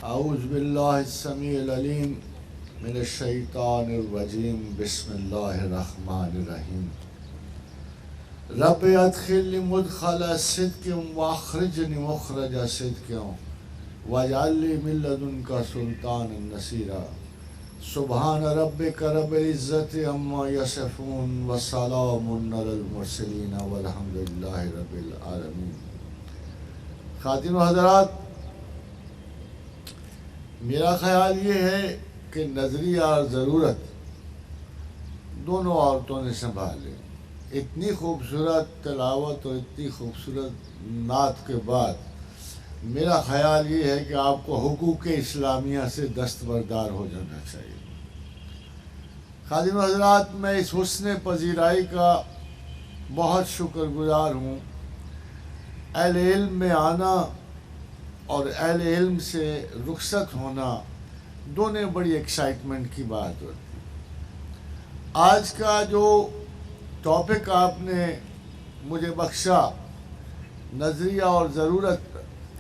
اعوذ باللہ السمیع العلیم من الشیطان الرجیم بسم اللہ الرحمن الرحیم رب ادخلنی مدخل صدق واخرجنی مخرج صدق واجعل لی من لدنک سلطانا نصیرا سبحان ربک رب العزت عما یصفون وسلام علی المرسلین والحمد للہ رب العالمین۔ خواتین و حضرات، میرا خیال یہ ہے کہ نظریہ اور ضرورت دونوں عورتوں نے سنبھالے۔ اتنی خوبصورت تلاوت اور اتنی خوبصورت نعت کے بعد میرا خیال یہ ہے کہ آپ کو حقوق اسلامیہ سے دستبردار ہو جانا چاہیے۔ خواتین و حضرات، میں اس حسن پذیرائی کا بہت شکر گزار ہوں۔ اہل علم میں آنا اور اہل علم سے رخصت ہونا دونوں بڑی ایکسائٹمنٹ کی بات ہوتی ہے۔ آج کا جو ٹاپک آپ نے مجھے بخشا، نظریہ اور ضرورت،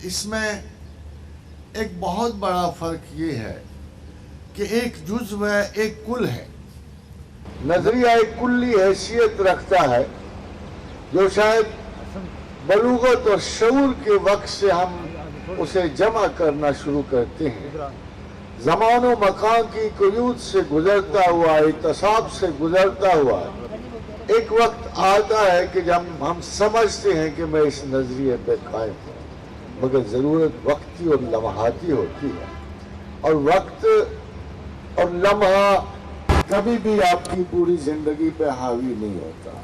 اس میں ایک بہت بڑا فرق یہ ہے کہ ایک جزو ہے، ایک کل ہے۔ نظریہ ایک کلی حیثیت رکھتا ہے جو شاید بلوغت اور شعور کے وقت سے ہم اسے جمع کرنا شروع کرتے ہیں۔ زمان و مکان کی قیود سے گزرتا ہوا، اعتصاب سے گزرتا ہوا ایک وقت آتا ہے کہ جب ہم سمجھتے ہیں کہ میں اس نظریے پہ قائم ہوں، مگر ضرورت وقتی اور لمحاتی ہوتی ہے، اور وقت اور لمحہ کبھی بھی آپ کی پوری زندگی پہ حاوی نہیں ہوتا۔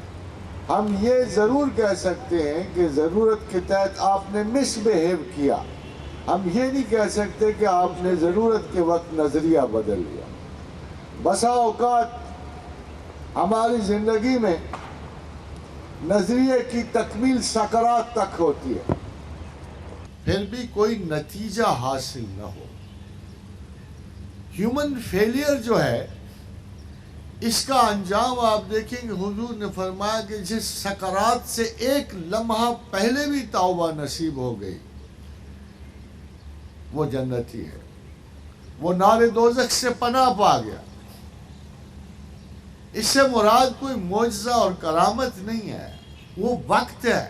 ہم یہ ضرور کہہ سکتے ہیں کہ ضرورت کے تحت آپ نے مس بہیو کیا۔ ہم یہ نہیں کہہ سکتے کہ آپ نے ضرورت کے وقت نظریہ بدل لیا۔ بسا اوقات ہماری زندگی میں نظریے کی تکمیل سکرات تک ہوتی ہے، پھر بھی کوئی نتیجہ حاصل نہ ہو۔ ہیومن فیلئر جو ہے، اس کا انجام آپ دیکھیں گے، حضور نے فرمایا کہ جس سکرات سے ایک لمحہ پہلے بھی توبہ نصیب ہو گئی وہ جنتی ہے، وہ نار دوزخ سے پناہ پا گیا۔ اس سے مراد کوئی معجزہ اور کرامت نہیں ہے، وہ وقت ہے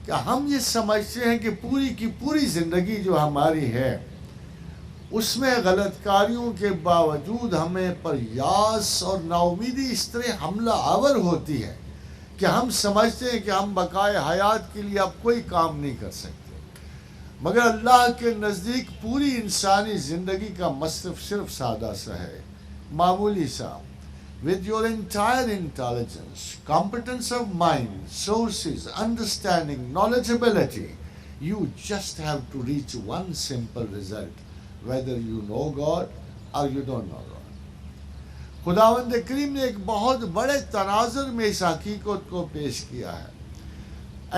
کہ ہم یہ سمجھتے ہیں کہ پوری کی پوری زندگی جو ہماری ہے اس میں غلط کاریوں کے باوجود ہمیں پر یاس اور ناامیدی اس طرح حملہ آور ہوتی ہے کہ ہم سمجھتے ہیں کہ ہم بقائے حیات کے لیے اب کوئی کام نہیں کر سکتے، مگر اللہ کے نزدیک پوری انسانی زندگی کا مصرف صرف سادہ سا ہے، معمولی سا۔ With your entire intelligence, competence of mind, sources, understanding, knowledgeability, you just have to reach one simple result, whether you know God or you don't know God۔ خداوند کریم نے ایک بہت بڑے تناظر میں اس حقیقت کو پیش کیا ہے۔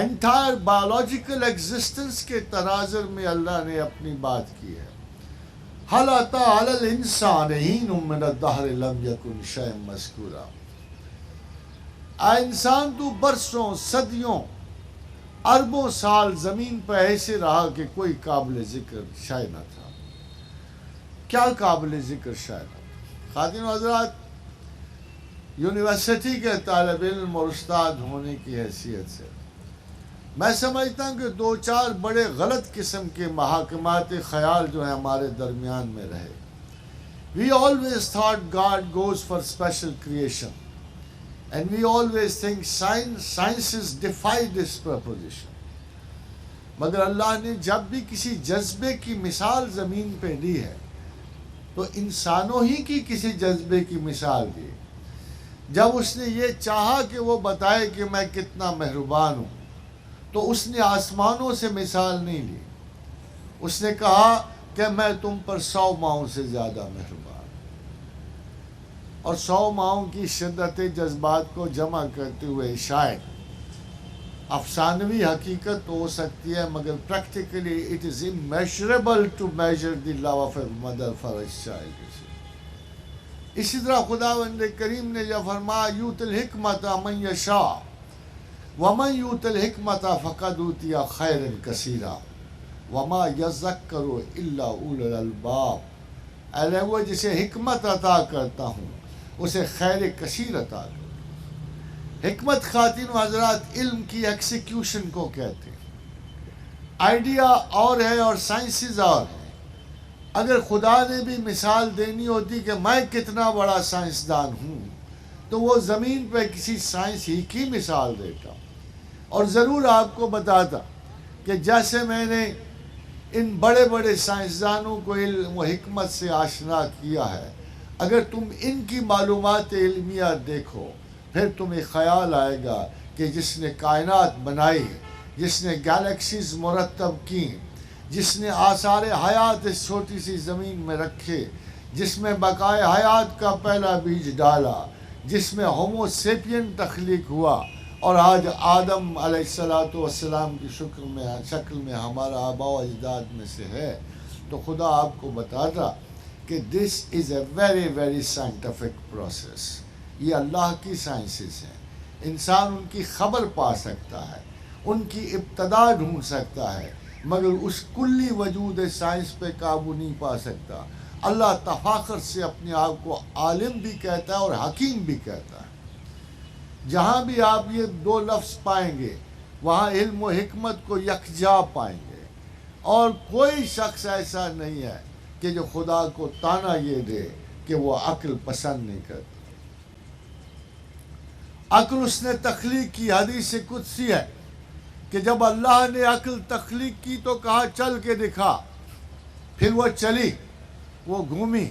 انٹائر بایولوجیکل ایگزسٹنس کے تناظر میں اللہ نے اپنی بات کی ہے۔ حل اتی علی الانسان حین من الدہر لم یکن شیئا مذکورا۔ اے انسان، تو برسوں، صدیوں، اربوں سال زمین پہ ایسے رہا کہ کوئی قابل ذکر شے نہ تھا۔ کیا قابل ذکر شے نہ تھا؟ خواتین و حضرات، یونیورسٹی کے طالب علم اور استاد ہونے کی حیثیت سے میں سمجھتا ہوں کہ دو چار بڑے غلط قسم کے محاکمات خیال جو ہیں ہمارے درمیان میں رہے۔ We always thought God goes for special creation, and we always think sciences defy this proposition۔ مگر اللہ نے جب بھی کسی جذبے کی مثال زمین پہ دی ہے تو انسانوں ہی کی کسی جذبے کی مثال دی۔ جب اس نے یہ چاہا کہ وہ بتائے کہ میں کتنا مہربان ہوں تو اس نے آسمانوں سے مثال نہیں لی، اس نے کہا کہ میں تم پر 100 ماہوں سے زیادہ مہربان ہوں۔ اور 100 ماہوں کی شدت جذبات کو جمع کرتے ہوئے شاید افسانوی حقیقت تو ہو سکتی ہے، مگر practically it is immeasurable to measure the love of a mother for a child۔ اسی طرح خداوند کریم نے جو فرمایا یؤتی الحکمت من یشاء وَمَنْ يُؤْتَ الْحِکْمَةَ فَقَدْ أُوتِیَ خَیْرًا کثیرا وما یذکر الا اولو الالباب، اے وہ جسے حکمت عطا کرتا ہوں اسے خیر کثیر عطا کرتا ہوں۔ حکمت خواتین و حضرات علم کی ایکسیکیوشن کو کہتے ہیں۔ آئیڈیا اور ہے اور سائنسز اور ہیں۔ اگر خدا نے بھی مثال دینی ہوتی کہ میں کتنا بڑا سائنسدان ہوں تو وہ زمین پہ کسی سائنس ہی کی مثال دیتا اور ضرور آپ کو بتاتا کہ جیسے میں نے ان بڑے بڑے سائنسدانوں کو علم و حکمت سے آشنا کیا ہے، اگر تم ان کی معلومات علمیہ دیکھو پھر تمہیں خیال آئے گا کہ جس نے کائنات بنائی، جس نے گیلیکسیز مرتب کی، جس نے آثار حیات اس چھوٹی سی زمین میں رکھے، جس میں بقائے حیات کا پہلا بیج ڈالا، جس میں ہومو سیپین تخلیق ہوا اور آج آدم علیہ السلام کی شکل میں ہمارا آباء و اجداد میں سے ہے، تو خدا آپ کو بتاتا کہ this is a very very scientific process. یہ اللہ کی سائنسز ہیں۔ انسان ان کی خبر پا سکتا ہے، ان کی ابتدا ڈھونڈ سکتا ہے، مگر اس کلی وجود سائنس پہ قابو نہیں پا سکتا۔ اللہ تفاخر سے اپنے آپ کو عالم بھی کہتا ہے اور حکیم بھی کہتا ہے۔ جہاں بھی آپ یہ دو لفظ پائیں گے وہاں علم و حکمت کو یکجا پائیں گے، اور کوئی شخص ایسا نہیں ہے کہ جو خدا کو طعنہ یہ دے کہ وہ عقل پسند نہیں کرتا۔ عقل اس نے تخلیق کی، حدیث قدسی ہے کہ جب اللہ نے عقل تخلیق کی تو کہا چل کے دکھا، پھر وہ چلی، وہ گھومی،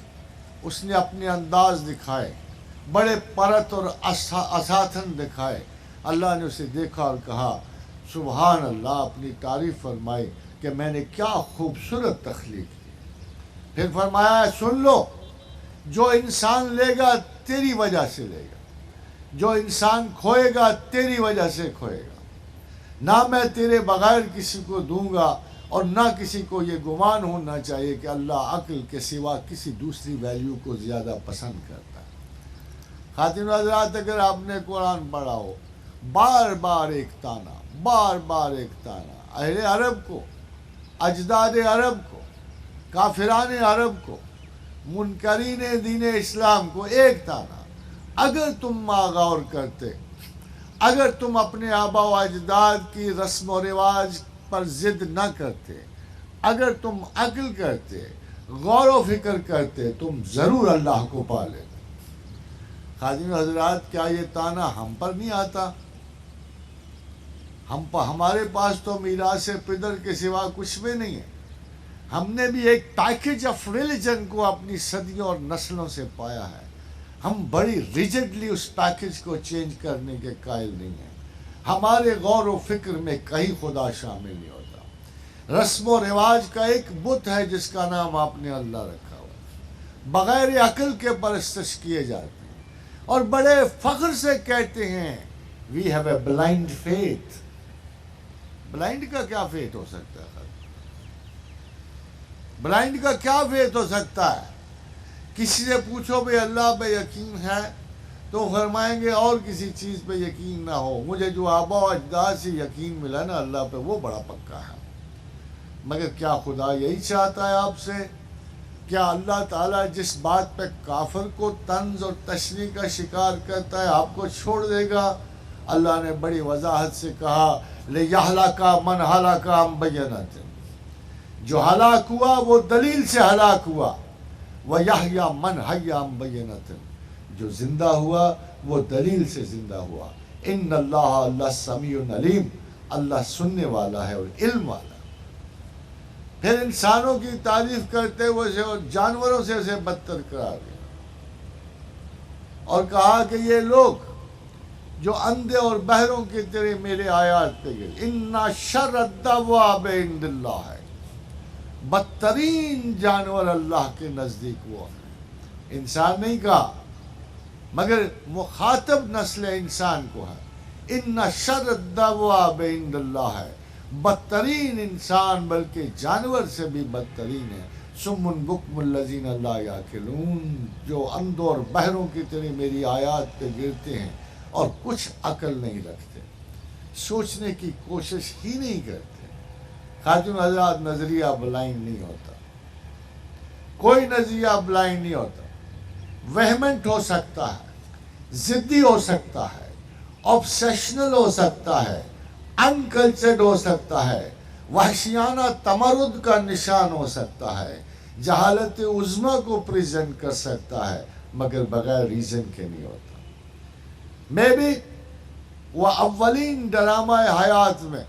اس نے اپنے انداز دکھائے، بڑے پرت اور اساتن دکھائے۔ اللہ نے اسے دیکھا اور کہا سبحان اللہ، اپنی تعریف فرمائی کہ میں نے کیا خوبصورت تخلیق کی۔ پھر فرمایا سن لو، جو انسان لے گا تیری وجہ سے لے گا، جو انسان کھوئے گا تیری وجہ سے کھوئے گا، نہ میں تیرے بغیر کسی کو دوں گا، اور نہ کسی کو یہ گمان ہونا چاہیے کہ اللہ عقل کے سوا کسی دوسری ویلیو کو زیادہ پسند کرتا ہے۔ خواتین و حضرات، اگر آپ نے قرآن پڑھا ہو، بار بار ایک طعنہ، بار بار ایک طعنہ اہل عرب کو، اجداد عرب کو، کافران عرب کو، منکرین دین اسلام کو، ایک طعنہ۔ اگر تم غور کرتے، اگر تم اپنے آباء و اجداد کی رسم و رواج پر ضد نہ کرتے، اگر تم عقل کرتے، غور و فکر کرتے، تم ضرور اللہ کو پا لیتے۔ خواتین و حضرات، کیا یہ طعنہ ہم پر نہیں آتا؟ ہمارے پاس تو میراث پدر کے سوا کچھ بھی نہیں ہے۔ ہم نے بھی ایک پیکج آف ریلیجن کو اپنی صدیوں اور نسلوں سے پایا ہے۔ ہم بڑی ریجڈلی اس پیکج کو چینج کرنے کے قائل نہیں ہیں۔ ہمارے غور و فکر میں کہیں خدا شامل نہیں ہوتا۔ رسم و رواج کا ایک بت ہے جس کا نام آپ نے اللہ رکھا ہوا، بغیر عقل کے پرستش کیے جاتے ہیں، اور بڑے فخر سے کہتے ہیں we have a blind faith. Blind کا کیا فیتھ ہو سکتا ہے؟ بلائنڈ کا کیا فیتھ ہو سکتا ہے؟ کسی سے پوچھو بھئی اللہ پہ یقین ہے تو فرمائیں گے اور کسی چیز پہ یقین نہ ہو، مجھے جو آباء و اجداد سے یقین ملا نا اللہ پہ وہ بڑا پکا ہے۔ مگر کیا خدا یہی چاہتا ہے آپ سے؟ کیا اللہ تعالیٰ جس بات پہ کافر کو طنز اور تشریح کا شکار کرتا ہے آپ کو چھوڑ دے گا؟ اللہ نے بڑی وضاحت سے کہا لِيَهْلَكَ مَنْ هَلَكَ عَنْ بَيِّنَةٍ، جو ہلاک ہوا وہ دلیل سے ہلاک ہوا، وَيَحْيَى مَنْ حَيَّ عَنْ بَيِّنَةٍ، جو زندہ ہوا وہ دلیل سے زندہ ہوا۔ ان اللہ سمیع علیم، اللہ سننے والا ہے اور علم والا۔ پھر انسانوں کی تعریف کرتے ہوئے اسے اور جانوروں سے اسے بدتر قرار دیا اور کہا کہ یہ لوگ جو اندھے اور بہروں کی طرح میرے آیات پہ گئے، اِنَّ شَرَّ الدَّوَابِ عِندَ اللَّہِ، بدترین جانور اللہ کے نزدیک وہ ہے۔ انسان نہیں کہا مگر مخاطب نسل انسان کو ہے۔ اِنَّ شَرَّ الدَّوَابِ عِندَ اللَّہِ، بدترین انسان بلکہ جانور سے بھی بدترین ہے۔ صُمٌّ بُکْمُ الَّذِينَ لَا يَعْقِلُونَ، جو اندھوں اور بہروں کی طرح میری آیات پہ گرتے ہیں اور کچھ عقل نہیں رکھتے، سوچنے کی کوشش ہی نہیں کرتے۔ خاتون حضرات نظریہ بلائنڈ نہیں ہوتا، کوئی نظریہ بلائنڈ نہیں ہوتا. وہمنٹ ہو سکتا ہے، ضدی ہو سکتا ہے، آبسیشنل ہو سکتا ہے، انکلچرڈ ہو سکتا ہے، وحشیانہ تمرد کا نشان ہو سکتا ہے، جہالت عظمیٰ کو پریزنٹ کر سکتا ہے، مگر بغیر ریزن کے نہیں ہوتا. میں بھی وہ اولین ڈرامہ حیات میں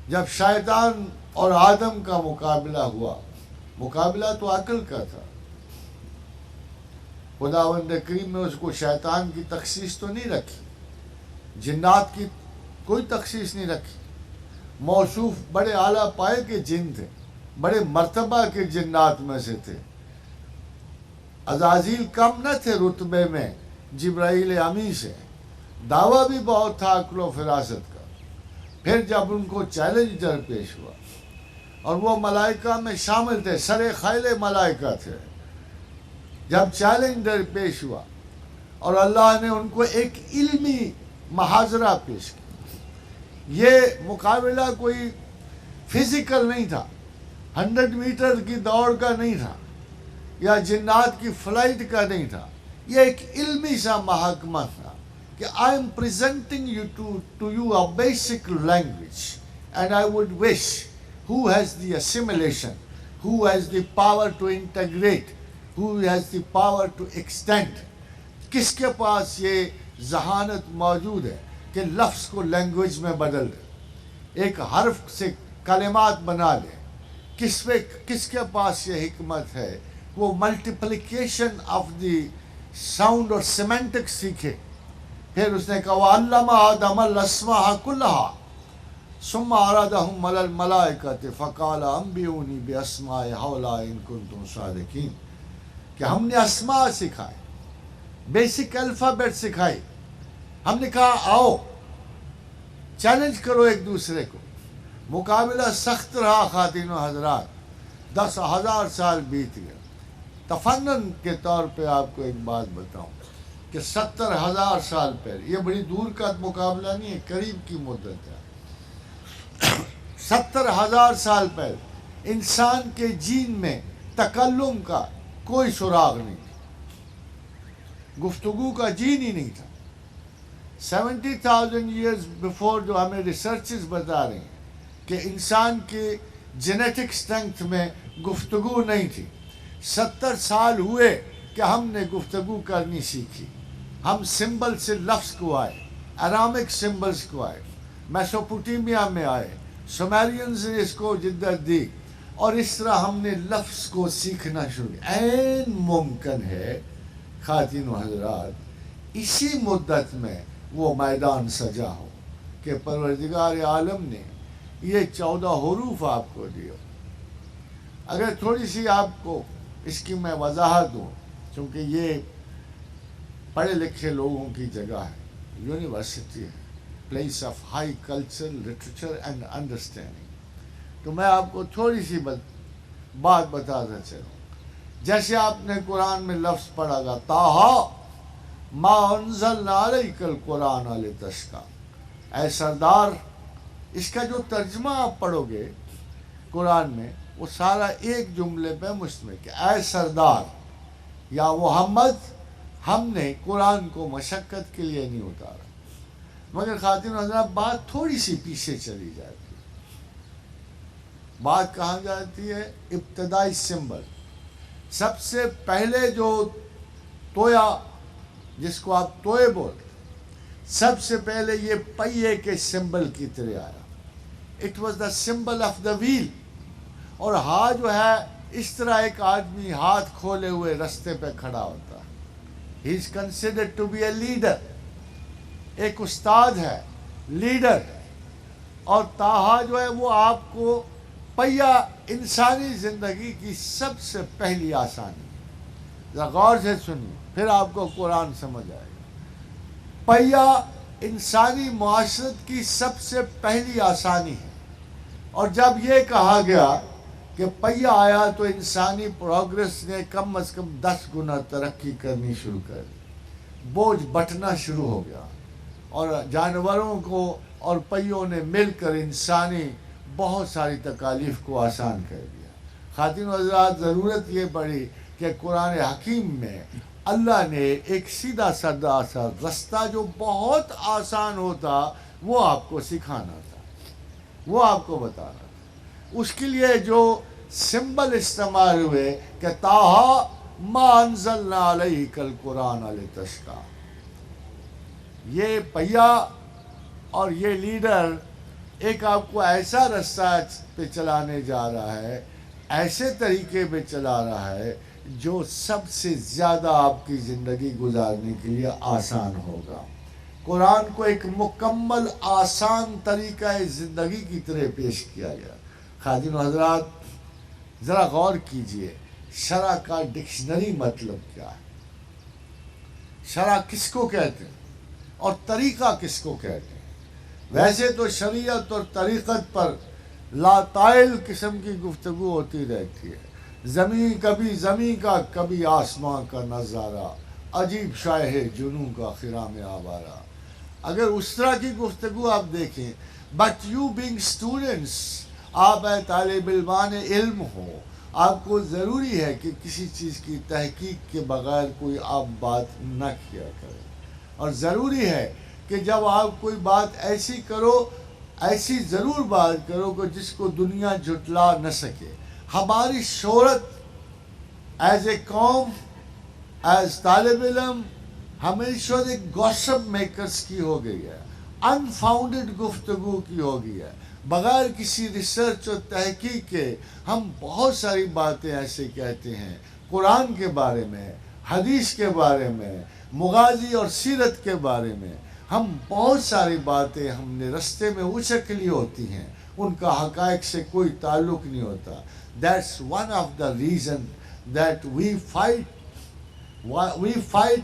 جب شیطان اور آدم کا مقابلہ ہوا، مقابلہ تو عقل کا تھا. خداوند کریم نے اس کو شیطان کی تخصیص تو نہیں رکھی، جنات کی کوئی تخصیص نہیں رکھی. موصوف بڑے اعلیٰ پائے کے جن تھے، بڑے مرتبہ کے جنات میں سے تھے. عزازیل کم نہ تھے رتبے میں جبرائیل امی سے، دعویٰ بھی بہت تھا عقل و فراست کا. پھر جب ان کو چیلنج درپیش ہوا، اور وہ ملائکہ میں شامل تھے، سر خیل ملائکہ تھے، جب چیلنج درپیش ہوا اور اللہ نے ان کو ایک علمی محاضرہ پیش کیا. یہ مقابلہ کوئی فزیکل نہیں تھا، 100 میٹر کی دوڑ کا نہیں تھا، یا جنات کی فلائٹ کا نہیں تھا. یہ ایک علمی سا محکمہ تھا کہ I am presenting you to you a basic language, and I would wish who has the assimilation, who has the power to integrate, who has the power to extend. کس کے پاس یہ ذہانت موجود ہے کہ لفظ کو لینگویج میں بدل دے، ایک حرف سے کلمات بنا لے. کس کے پاس یہ حکمت ہے وہ ملٹیپلیکیشن آف دی ساؤنڈ اور سیمنٹک سیکھے. پھر اس نے کہا وَعَلَّمَ آدَمَ الْأَسْمَاءَ كُلَّهَا ثُمَّ عَرَضَهُمْ عَلَى الْمَلَائِكَةِ فَقَالَ أَنبِئُونِي بِأَسْمَاءِ هَؤُلَاءِ إِن كُنتُمْ صَادِقِينَ. کہ ہم نے اسماء سکھائے، بیسک الفابیٹ سکھائی. ہم نے کہا آؤ چیلنج کرو ایک دوسرے کو. مقابلہ سخت رہا خواتین و حضرات، 10,000 سال بیت گئے. تفنن کے طور پہ آپ کو ایک بات بتاؤں کہ 70,000 سال پہلے، یہ بڑی دور کا مقابلہ نہیں ہے، قریب کی مدت ہے. 70,000 سال پہلے انسان کے جین میں تکلم کا کوئی سراغ نہیں تھا، گفتگو کا جین ہی نہیں تھا. 70,000 ایئرز بیفور جو ہمیں ریسرچز بتا رہے ہیں کہ انسان کے جینیٹک اسٹرینتھ میں گفتگو نہیں تھی. 70 سال ہوئے کہ ہم نے گفتگو کرنی سیکھی. ہم سمبل سے لفظ کو آئے، ارامک سمبلز کو آئے، میسوپوٹیمیا میں آئے، سومیرینز نے اس کو جدت دی، اور اس طرح ہم نے لفظ کو سیکھنا شروع کیا. عین ممکن ہے خواتین و حضرات اسی مدت میں وہ میدان سجا ہو کہ پروردگار عالم نے یہ 14 حروف آپ کو دیے. اگر تھوڑی سی آپ کو اس کی میں وضاحت دوں، چونکہ یہ پڑھے لکھے لوگوں کی جگہ ہے، یونیورسٹی ہے، place of high culture, literature and understanding, تو میں آپ کو تھوڑی سی بات بتاتا چلوں. جیسے آپ نے قرآن میں لفظ پڑھا گا طٰہٰ ما انزلنا علیک القرآن لتشقیٰ، اے سردار. اس کا جو ترجمہ آپ پڑھو گے قرآن میں وہ سارا ایک جملے پہ مشتمل کہ اے سردار یا محمد، ہم نے قرآن کو مشقت کے لیے نہیں اتارا. مگر خواتین و حضرات بات تھوڑی سی پیچھے چلی جاتی ہے. بات کہاں جاتی ہے؟ ابتدائی سمبل. سب سے پہلے جو تویا، جس کو آپ توئے بولتے، سب سے پہلے یہ پہیے کے سمبل کی طرح آیا. It was the symbol of the wheel. اور ہاں جو ہے اس طرح ایک آدمی ہاتھ کھولے ہوئے رستے پہ کھڑا ہوتا ہے. He is considered to be a leader, ایک استاد ہے، لیڈر ہے. اور طٰہٰ جو ہے وہ آپ کو پہیا انسانی زندگی کی سب سے پہلی آسانی. ذرا غور سے سنیے پھر آپ کو قرآن سمجھ آئے گا. پہیا انسانی معاشرت کی سب سے پہلی آسانی ہے. اور جب یہ کہا گیا کہ پہیا آیا تو انسانی پروگرس نے کم از کم 10 گنا ترقی کرنی شروع کر دی. بوجھ بٹنا شروع ہو گیا، اور جانوروں کو اور پہیوں نے مل کر انسانی بہت ساری تکالیف کو آسان کر دیا۔ خواتین و حضرات، ضرورت یہ پڑی کہ قرآن حکیم میں اللہ نے ایک سیدھا سادہ سا رستہ جو بہت آسان ہوتا وہ آپ کو سکھانا تھا، وہ آپ کو بتانا تھا۔ اس کے لیے جو سمبل استعمال ہوئے کہ تاہا ما انزلنا علیک القرآن لتشقی، یہ پہیا اور یہ لیڈر ایک آپ کو ایسا رستہ پہ چلانے جا رہا ہے، ایسے طریقے پہ چلا رہا ہے جو سب سے زیادہ آپ کی زندگی گزارنے کے لیے آسان ہوگا۔ قرآن کو ایک مکمل آسان طریقہ زندگی کی طرح پیش کیا گیا۔ خواتین و حضرات، ذرا غور کیجئے، شرع کا ڈکشنری مطلب کیا ہے؟ شرع کس کو کہتے ہیں اور طریقہ کس کو کہتے ہیں؟ ویسے تو شریعت اور طریقت پر لاتائل قسم کی گفتگو ہوتی رہتی ہے، کبھی زمین کا کبھی آسمان کا نظارہ، عجیب شائع جنوں کا خرام آوارہ، اگر اس طرح کی گفتگو آپ دیکھیں۔ بٹ یو بینگ اسٹوڈنٹس، آپ طالب علمان علم ہو، آپ کو ضروری ہے کہ کسی چیز کی تحقیق کے بغیر کوئی آپ بات نہ کیا کریں، اور ضروری ہے کہ جب آپ کوئی بات ایسی کرو، ایسی ضرور بات کرو کہ جس کو دنیا جھٹلا نہ سکے۔ ہماری شہرت ایز اے قوم، ایز طالب علم، ہماری شہرت ایک گوسپ میکرز کی ہو گئی ہے، انفاؤنڈڈ گفتگو کی ہو گئی ہے۔ بغیر کسی ریسرچ اور تحقیق کے ہم بہت ساری باتیں ایسے کہتے ہیں، قرآن کے بارے میں، حدیث کے بارے میں، مغازی اور سیرت کے بارے میں ہم بہت ساری باتیں ہم نے رستے میں اچک لی ہوتی ہیں، ان کا حقائق سے کوئی تعلق نہیں ہوتا۔ That's one of the reason that we fight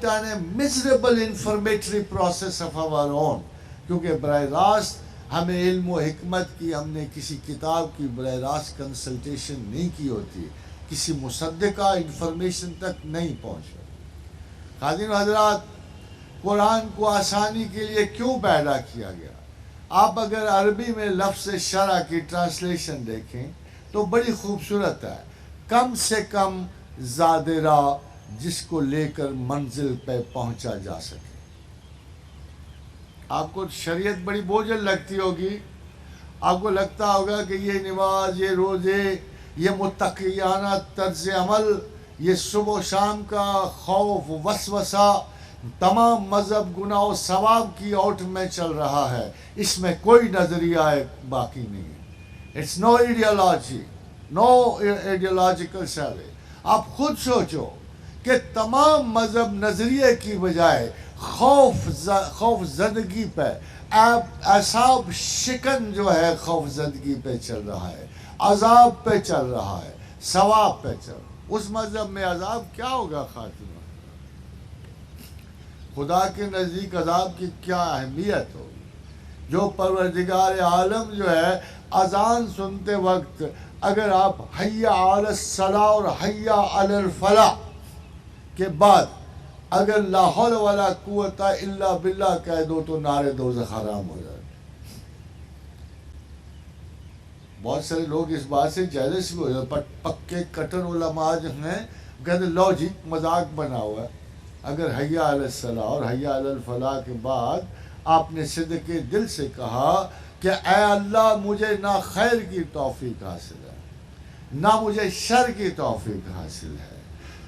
on a miserable informatory process of our own، کیونکہ براہ راست ہمیں علم و حکمت کی، ہم نے کسی کتاب کی براہ راست کنسلٹیشن نہیں کی ہوتی، کسی مصدقہ انفارمیشن تک نہیں پہنچا۔ خواتین و حضرات، قرآن کو آسانی کے لیے کیوں پیدا کیا گیا؟ آپ اگر عربی میں لفظ شرع کی ٹرانسلیشن دیکھیں تو بڑی خوبصورت ہے، کم سے کم زاد راہ، جس کو لے کر منزل پہ پہنچا جا سکے۔ آپ کو شریعت بڑی بوجھل لگتی ہوگی، آپ کو لگتا ہوگا کہ یہ نماز، یہ روزے، یہ متقیانہ طرز عمل، یہ صبح و شام کا خوف وسوسہ، تمام مذہب گناہ و ثواب کی اوٹ میں چل رہا ہے، اس میں کوئی نظریہ باقی نہیں ہے۔ It's no ideology, no ideological survey. آپ خود سوچو کہ تمام مذہب نظریے کی بجائے خوف زدگی پہ، اعصاب شکن جو ہے خوف زدگی پہ چل رہا ہے، عذاب پہ چل رہا ہے، ثواب پہ چل رہا ہے۔ اس مذہب میں عذاب کیا ہوگا خاتون؟ خدا کے نزدیک عذاب کی کیا اہمیت ہوگی؟ جو پروردگار عالم جو ہے اذان سنتے وقت اگر آپ حی علی الصلاۃ اور حی علی الفلاح کے بعد اگر لا حول ولا قوت الا باللہ کہہ دو تو نعرے دوزخ حرام ہو جائے۔ بہت سارے لوگ اس بات سے جیلس بھی ہو جاتے، پکے کٹر علماء جو ہیں کہتے لو جی مذاق بنا ہوا ہے۔ اگر حی علی الصلاۃ اور حی علی الفلاح کے بعد آپ نے صدق دل سے کہا کہ اے اللہ مجھے نہ خیر کی توفیق حاصل ہے، نہ مجھے شر کی توفیق حاصل ہے،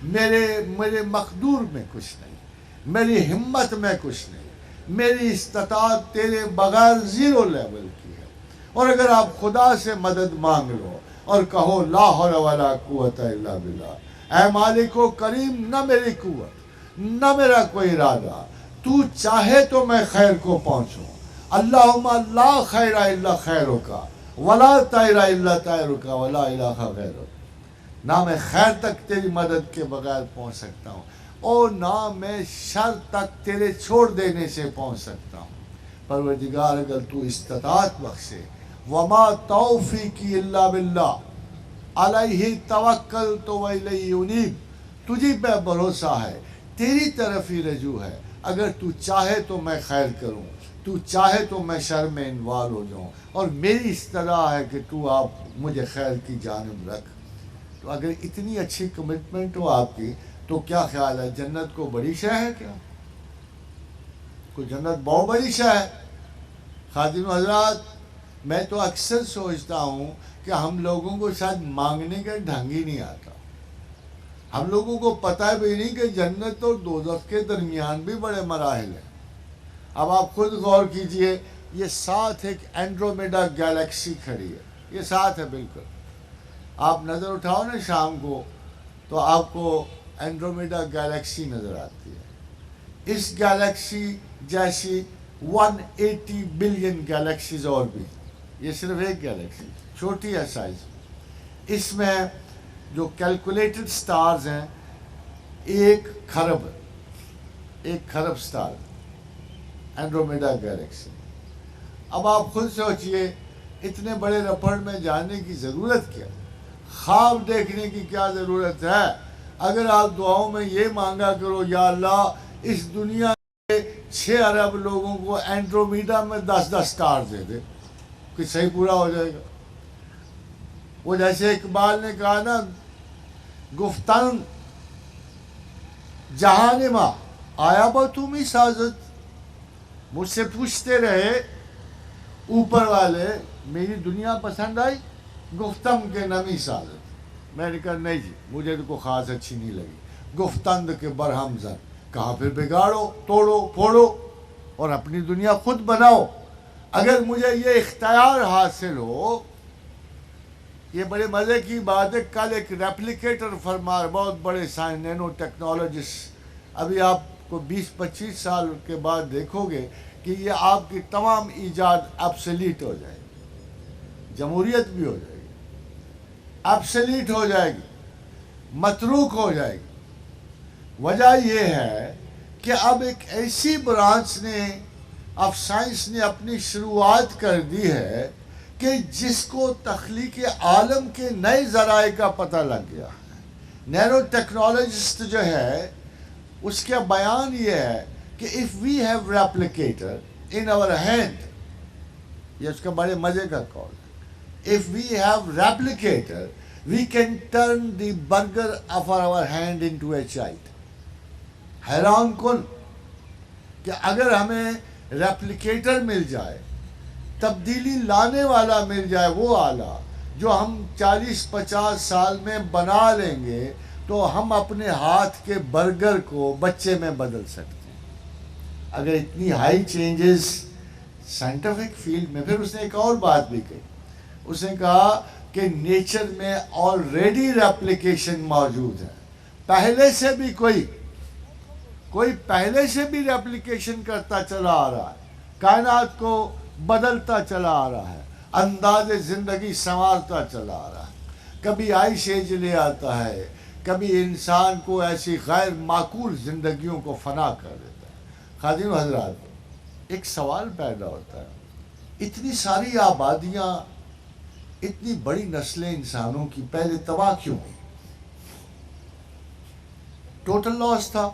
میرے مقدور میں کچھ نہیں، میری ہمت میں کچھ نہیں، میری استطاعت تیرے بغیر زیرو لیول کی ہے، اور اگر آپ خدا سے مدد مانگ لو اور کہو لا حول ولا قوت الا باللہ، اے مالک و کریم، نہ میری قوت نہ میرا کوئی ارادہ، تو چاہے تو میں خیر کو پہنچوں، اللہم لا خیر الا خیرک ولا طیر الا طیرک ولا الہ غیرک، نہ میں خیر تک تیری مدد کے بغیر پہنچ سکتا ہوں اور نہ میں شر تک تیرے چھوڑ دینے سے پہنچ سکتا ہوں۔ پروردگار اگر تو استطاعت بخشے، وما توفیقی الا باللہ علیہ توکلت و الیہ انیب، تجھی پہ بھروسہ ہے، تیری طرف ہی رجوع ہے، اگر تو چاہے تو میں خیر کروں، تو چاہے تو میں شر میں انوالو ہو جاؤں، اور میری استدعا ہے کہ تو آپ مجھے خیر کی جانب رکھ۔ تو اگر اتنی اچھی کمٹمنٹ ہو آپ کی تو کیا خیال ہے، جنت کو بڑی شے ہے کیا؟ کوئی جنت بہت بڑی شے ہے۔ خادم حضرات، میں تو اکثر سوچتا ہوں کہ ہم لوگوں کو شاید مانگنے کا ڈھنگ ہی نہیں آتا۔ ہم لوگوں کو پتہ بھی نہیں کہ جنت اور دوزخ کے درمیان بھی بڑے مراحل ہیں۔ اب آپ خود غور کیجئے، یہ ساتھ ایک اینڈرومیڈا گیلیکسی کھڑی ہے، یہ ساتھ ہے بالکل۔ آپ نظر اٹھاؤ نا شام کو تو آپ کو اینڈرومیڈا گیلیکسی نظر آتی ہے۔ اس گیلیکسی جیسی 180 بلین گیلیکسیز اور بھی، یہ صرف ایک گیلیکسی چھوٹی ہے سائز۔ اس میں جو کیلکولیٹڈ سٹارز ہیں 1 کھرب سٹار اینڈرومیڈا گیلیکسی۔ اب آپ خود سوچئے اتنے بڑے رپڑ میں جانے کی ضرورت کیا؟ خواب دیکھنے کی کیا ضرورت ہے؟ اگر آپ دعاؤں میں یہ مانگا کرو، یا اللہ اس دنیا کے 6 ارب لوگوں کو اینڈرومیڈا میں 10 سٹار دے دے، کہ صحیح پورا ہو جائے گا۔ وہ جیسے اقبال نے کہا نا، گفتن جہان ماں آیا با تم سازت، مجھ سے پوچھتے رہے اوپر والے میری دنیا پسند آئی؟ گفتم کے نمی سازت، میں نے کہا نہیں جی مجھے تو کوئی خاص اچھی نہیں لگی۔ گفتند کے برہم زن، کہا پھر بگاڑو، توڑو پھوڑو اور اپنی دنیا خود بناؤ۔ اگر مجھے یہ اختیار حاصل ہو، یہ بڑے مزے کی بات ہے، کل ایک ریپلیکیٹر فرما، بہت بڑے سائنس نینو ٹیکنالوجسٹ، ابھی آپ کو 20-25 سال کے بعد دیکھو گے کہ یہ آپ کی تمام ایجاد ایبسلیٹ ہو جائے گی، جمہوریت بھی ہو جائے گی، ایبسلیٹ ہو جائے گی، متروک ہو جائے گی۔ وجہ یہ ہے کہ اب ایک ایسی برانچ نے اب سائنس نے اپنی شروعات کر دی ہے کہ جس کو تخلیق عالم کے نئے ذرائع کا پتہ لگ گیا۔ نینو ٹیکنالوجسٹ جو ہے اس کا بیان یہ ہے کہ if we have replicator in our hand، یہ اس کا بڑے مزے کا قول ہے، if we have replicator we can turn the burger of our hand into a child۔ حیران کن کہ اگر ہمیں ریپلیکیٹر مل جائے، تبدیلی لانے والا مل جائے، وہ آلہ جو ہم 40-50 سال میں بنا لیں گے، تو ہم اپنے ہاتھ کے برگر کو بچے میں بدل سکتے ہیں۔ اگر اتنی ہائی چینجز سائنٹیفک فیلڈ میں، پھر اس نے ایک اور بات بھی کہی، اس نے کہا کہ نیچر میں آلریڈی ریپلیکیشن موجود ہے، پہلے سے بھی کوئی پہلے سے بھی ریپلیکیشن کرتا چلا آ رہا ہے، کائنات کو بدلتا چلا آ رہا ہے، انداز زندگی سنوارتا چلا آ رہا ہے، کبھی آئس ایج لے آتا ہے، کبھی انسان کو ایسی غیر معقول زندگیوں کو فنا کر دیتا ہے۔ خادم حضرات، ایک سوال پیدا ہوتا ہے، اتنی ساری آبادیاں، اتنی بڑی نسلیں انسانوں کی پہلے تباہ کیوں ہوئی؟ ٹوٹل لاس تھا؟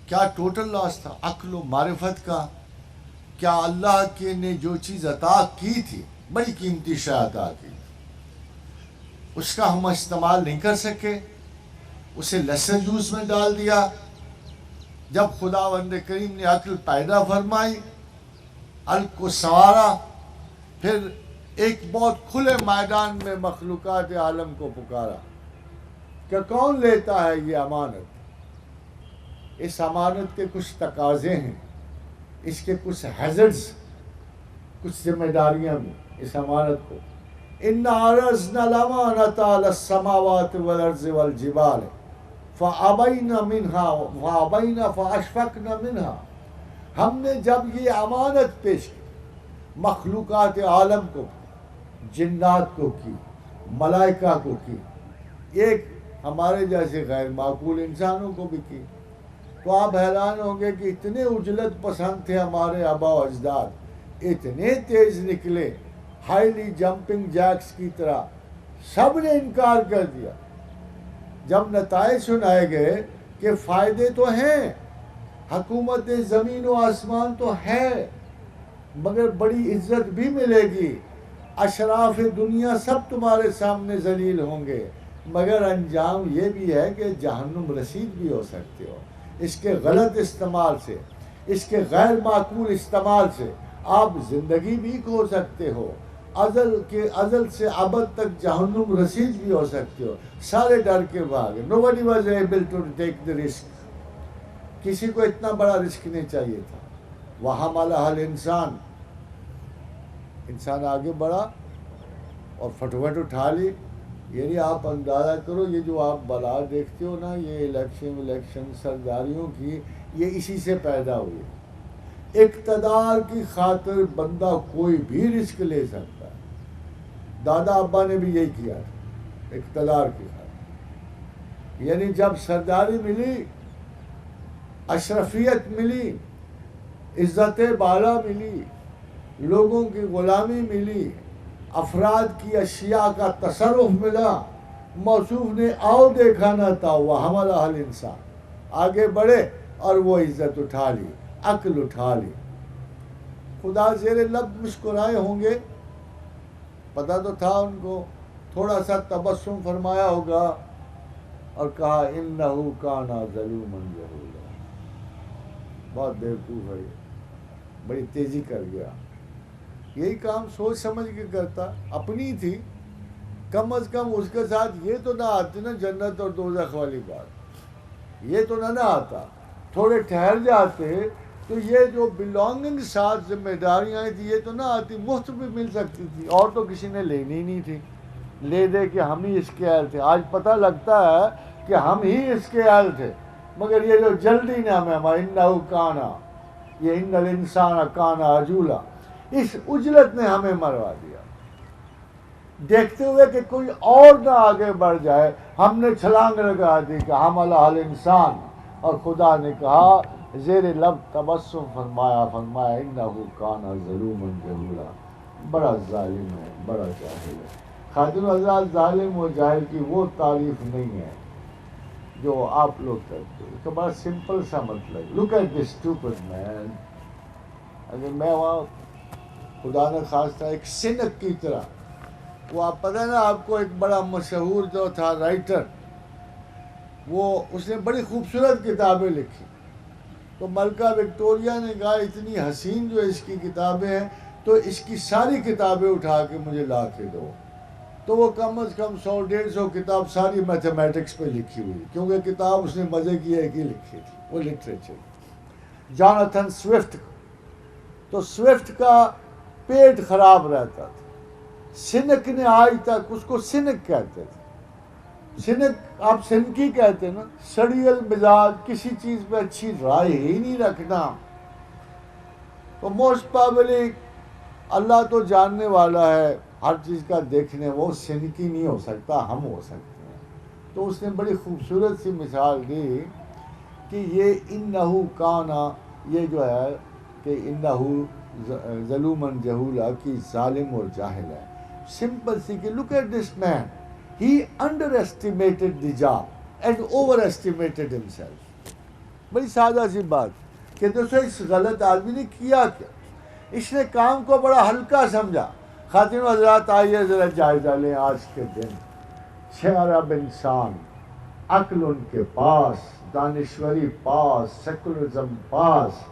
کیا ٹوٹل لاس تھا عقل و معرفت کا؟ کیا اللہ کے نے جو چیز عطا کی تھی، بڑی قیمتی شے عطا کی، اس کا ہم استعمال نہیں کر سکے، اسے لیسر یوز میں ڈال دیا؟ جب خداوند کریم نے عقل پیدا فرمائی، عقل کو سنوارا، پھر ایک بہت کھلے میدان میں مخلوقات عالم کو پکارا کہ کون لیتا ہے یہ امانت؟ اس امانت کے کچھ تقاضے ہیں، اس کے کچھ ہیزرڈز، کچھ ذمہ داریاں بھی اس امانت کو۔ اِنَّا عَرَضْنَا الْأَمَانَةَ عَلَى السَّمَاوَاتِ وَالْأَرْضِ وَالْجِبَالِ فَأَبَيْنَ مِنْهَا فَأَشْفَقْنَ مِنْهَا۔ ہم نے جب یہ امانت پیش کی، مخلوقات عالم کو کی، جنات کو کی، ملائکہ کو کی، ایک ہمارے جیسے غیر معقول انسانوں کو بھی کی، تو آپ حیران ہوں گے کہ اتنے عجلت پسند تھے ہمارے آبا و اجداد، اتنے تیز نکلے ہائیلی جمپنگ جیکس کی طرح، سب نے انکار کر دیا۔ جب نتائج سنائے گئے کہ فائدے تو ہیں، حکومت زمین و آسمان تو ہے، مگر بڑی عزت بھی ملے گی، اشراف دنیا سب تمہارے سامنے ذلیل ہوں گے، مگر انجام یہ بھی ہے کہ جہنم رسید بھی ہو سکتے ہو۔ اس کے غلط استعمال سے، اس کے غیر معقول استعمال سے آپ زندگی بھی کھو سکتے ہو، ازل سے ابد تک جہنم رسید بھی ہو سکتے ہو۔ سارے ڈر کے بھاگے۔ Nobody was able to take the risk۔ کسی کو اتنا بڑا رسک نہیں چاہیے تھا۔ وَحَمَلَهَا الْإِنسَانُ، انسان آگے بڑھا اور فٹوفٹ اٹھا لی۔ یعنی آپ اندازہ کرو، یہ جو آپ بلا دیکھتے ہو نا، یہ الیکشن سرداریوں کی، یہ اسی سے پیدا ہوئی ہے۔ اقتدار کی خاطر بندہ کوئی بھی رسک لے سکتا ہے۔ دادا ابا نے بھی یہی کیا تھا، اقتدار کی خاطر۔ یعنی جب سرداری ملی، اشرفیت ملی، عزت بالا ملی، لوگوں کی غلامی ملی، افراد کی اشیاء کا تصرف ملا، موصوف نے آؤ دیکھا نہ تھا، وَحَمَلَهَا الْإِنسَانُ، آگے بڑھے اور وہ عزت اٹھا لی، عقل اٹھا لی۔ خدا زیر لب مسکرائے ہوں گے، پتہ تو تھا ان کو، تھوڑا سا تبسم فرمایا ہوگا اور کہا اِنَّهُ كَانَ ظَلُومًا جَهُولًا۔ بہت بیوقوف ہے یہ، بڑی تیزی کر گیا۔ یہی کام سوچ سمجھ کے کرتا، اپنی تھی، کم از کم اس کے ساتھ یہ تو نہ آتی نا جنت اور دوزخ والی بات، یہ تو نہ آتا۔ تھوڑے ٹھہر جاتے تو یہ جو بلونگنگ ساتھ ذمہ داریاں تھیں یہ تو نہ آتی، مفت بھی مل سکتی تھی، اور تو کسی نے لینی ہی نہیں تھی۔ لے دے کہ ہم ہی اس کے اہل تھے۔ آج پتہ لگتا ہے کہ ہم ہی اس کے اہل تھے، مگر یہ جو جلدی نہ ہمیں اِنَّهُ كَانَ، یہ اِنَّ الْإِنسَانَ كَانَ عَجُولًا، اس عجلت نے ہمیں مروا دیا۔ دیکھتے ہوئے کہ کوئی اور نہ آگے بڑھ جائے، ہم نے چھلانگ لگا دی کہ حَمَلَهَا الْإِنسَانُ، اور خدا نے کہا زیر لب تبسم فرمایا اِنَّهُ كَانَ ظَلُومًا جَهُولًا، بڑا ظالم ہے، بڑا جاہل ہے۔ خاتون حضرات، ظالم و جاہل کی وہ تعریف نہیں ہے جو آپ لوگ کرتے ہو، اس کا بڑا سمپل سا مطلب، لک ایٹ دس اسٹوپڈ مین۔ اگر میں وہاں خدا نے خواستہ ایک سنک کی طرح، وہ آپ پتہ ہے نا آپ کو، ایک بڑا مشہور جو تھا رائٹر، وہ اس نے بڑی خوبصورت کتابیں لکھی، تو ملکہ وکٹوریہ نے کہا اتنی حسین جو اس کی کتابیں ہیں، تو اس کی ساری کتابیں اٹھا کے مجھے لا کے دو۔ تو وہ کم از کم 100-150 کتاب ساری میتھمیٹکس پہ لکھی ہوئی، کیونکہ کتاب اس نے مزے کی ایک ہی لکھی تھی، وہ لٹریچر۔ جاناتھن سوئفٹ، تو سوئفٹ کا پیٹ خراب رہتا تھا، سنک نے آج تک اس کو سنک کہتے تھے۔ سنک آپ سنکی کہتے ہیں نا، سڑی المزاج، کسی چیز پہ اچھی رائے ہی نہیں رکھنا۔ تو موسٹ پرابلی اللہ تو جاننے والا ہے، ہر چیز کا دیکھنے، وہ سنکی نہیں ہو سکتا، ہم ہو سکتے ہیں۔ تو اس نے بڑی خوبصورت سی مثال دی کہ یہ اِنَّهُ كَانَ، یہ جو ہے کہ اِنَّهُ ظَلُومًا جَهُولًا کی ظالم اور جاہل ہے۔ سمپل سی کہ look at this man, he underestimated the job and overestimated himself۔ بڑی سادہ سی بات کہ دوستو اس غلط آدمی نے کیا کیا، اس نے کام کو بڑا ہلکا سمجھا۔ خواتین و حضرات، آئیے ذرا جائزہ لیں آج کے دن۔ 6 ارب انسان، عقل ان کے پاس، دانشوری پاس، سیکولرزم پاس،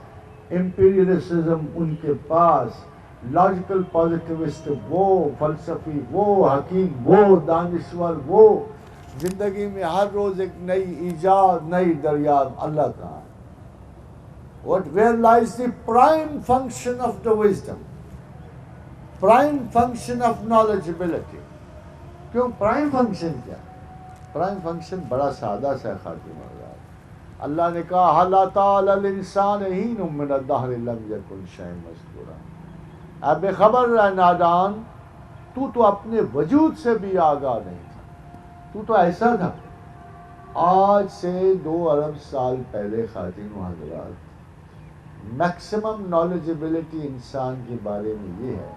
امپیریلسزم ان کے پاس، لاجیکل پازیٹیوسٹ وہ، فلسفی وہ، حکیم وہ، دانشور وہ، زندگی میں ہر روز ایک نئی ایجاد، نئی دریافت۔ اللہ کہاں ہے؟ Where lies the prime function of the wisdom, prime function of knowledgeability؟ کیوں پرائم فنکشن کیا؟ پرائم فنکشن بڑا سادہ سا خاتون حضرات۔ اللہ نے کہا هل أتى على الإنسان حين من الدهر لم يكن شيئا مذكورا۔ اے بے خبر رہ نادان، تو اپنے وجود سے بھی آگاہ نہیں تھا، تو ایسا تھا۔ آج سے 2 ارب سال پہلے خواتین و حضرات، میکسیمم نالجبلٹی انسان کے بارے میں یہ ہے،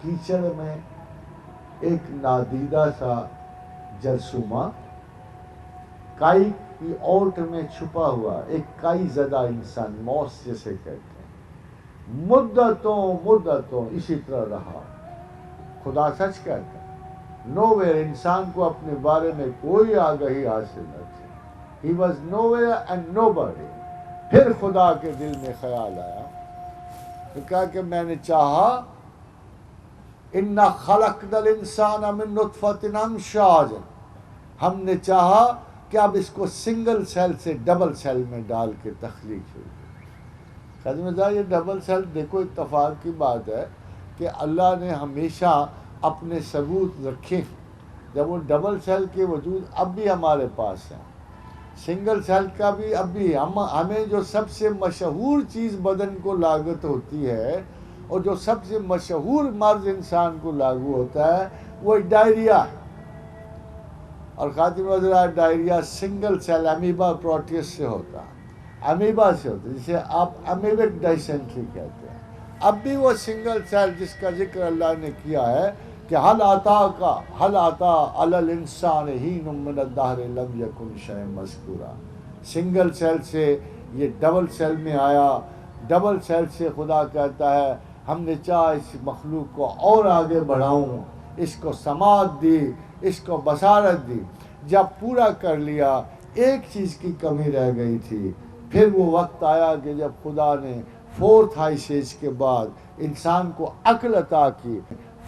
کیچڑ میں ایک نادیدہ سا جرثومہ، کائی کی اوٹ میں چھپا ہوا ایک کائی زدہ انسان، موس جسے کہتے ہیں، مدتوں اسی طرح رہا۔ خدا سچ کہتا ہے، نو ویئر انسان کو اپنے بارے میں کوئی آگاہی حاصل نہ تھی۔ He was nowhere and nobody. پھر خدا کے دل میں خیال آیا، تو کہا کہ میں نے چاہا، اِنَّا خَلَقْنَا الْإِنسَانَ مِن نُطْفَةٍ أَمْشَاجٍ، ہم نے چاہا کہ اب اس کو سنگل سیل سے ڈبل سیل میں ڈال کے تخلیق ہوئی۔ خدمت یہ ڈبل سیل دیکھو اتفاق کی بات ہے کہ اللہ نے ہمیشہ اپنے ثبوت رکھے، جب وہ ڈبل سیل کے وجود اب بھی ہمارے پاس ہیں، سنگل سیل کا بھی اب بھی ہمیں جو سب سے مشہور چیز بدن کو لاگت ہوتی ہے اور جو سب سے مشہور مرض انسان کو لاگو ہوتا ہے وہ ڈائریا ہے۔ اور خاتم حضرات diarrhoea single cell amoeba proteus سے ہوتا ہے، امیبا سے ہوتا ہے، جسے آپ امیبک ڈائسینٹری کہتے ہیں۔ اب بھی وہ سنگل سیل جس کا ذکر اللہ نے کیا ہے کہ حل آتا علی الانسان حین من الدہر لم یکن شیئا مذکورا، سنگل سیل سے یہ ڈبل سیل میں آیا۔ ڈبل سیل سے خدا کہتا ہے ہم نے چاہا اس مخلوق کو اور آگے بڑھاؤں، اس کو سماعت دی، اس کو بصارت دی۔ جب پورا کر لیا ایک چیز کی کمی رہ گئی تھی، پھر وہ وقت آیا کہ جب خدا نے فورتھ ہائی سٹیج کے بعد انسان کو عقل عطا کی،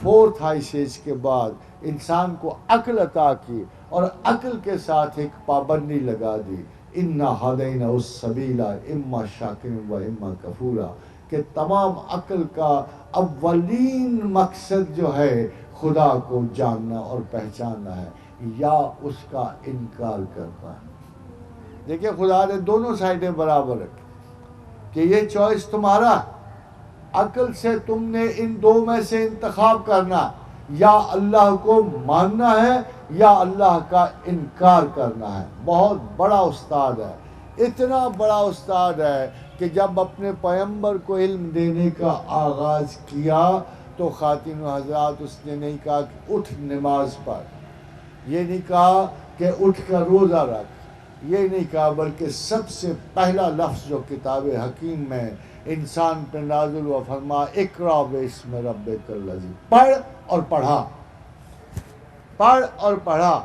فورتھ ہائی سٹیج کے بعد انسان کو عقل عطا کی اور عقل کے ساتھ ایک پابندی لگا دی، اِنَّا هَدَيْنَاهُ السَّبِيلَ اِمَّا شَاكِرًا وَإِمَّا كَفُورًا، کہ تمام عقل کا اولین مقصد جو ہے خدا کو جاننا اور پہچاننا ہے یا اس کا انکار کرنا ہے۔ دیکھیں خدا نے دونوں سائڈیں برابر رکھی کہ یہ چوائس تمہارا، عقل سے تم نے ان دو میں سے انتخاب کرنا، یا اللہ کو ماننا ہے یا اللہ کا انکار کرنا ہے۔ بہت بڑا استاد ہے، اتنا بڑا استاد ہے کہ جب اپنے پیغمبر کو علم دینے کا آغاز کیا تو خاتون حضرات اس نے نہیں کہا کہ اٹھ نماز پڑھ، یہ نہیں کہا کہ اٹھ کر روزہ رکھ، یہ نہیں کہا، بلکہ سب سے پہلا لفظ جو کتاب حکیم میں انسان پہ نازل ہوا فرما اقرا باسم ربک الذی، پڑھ اور پڑھا، پڑھ اور پڑھا۔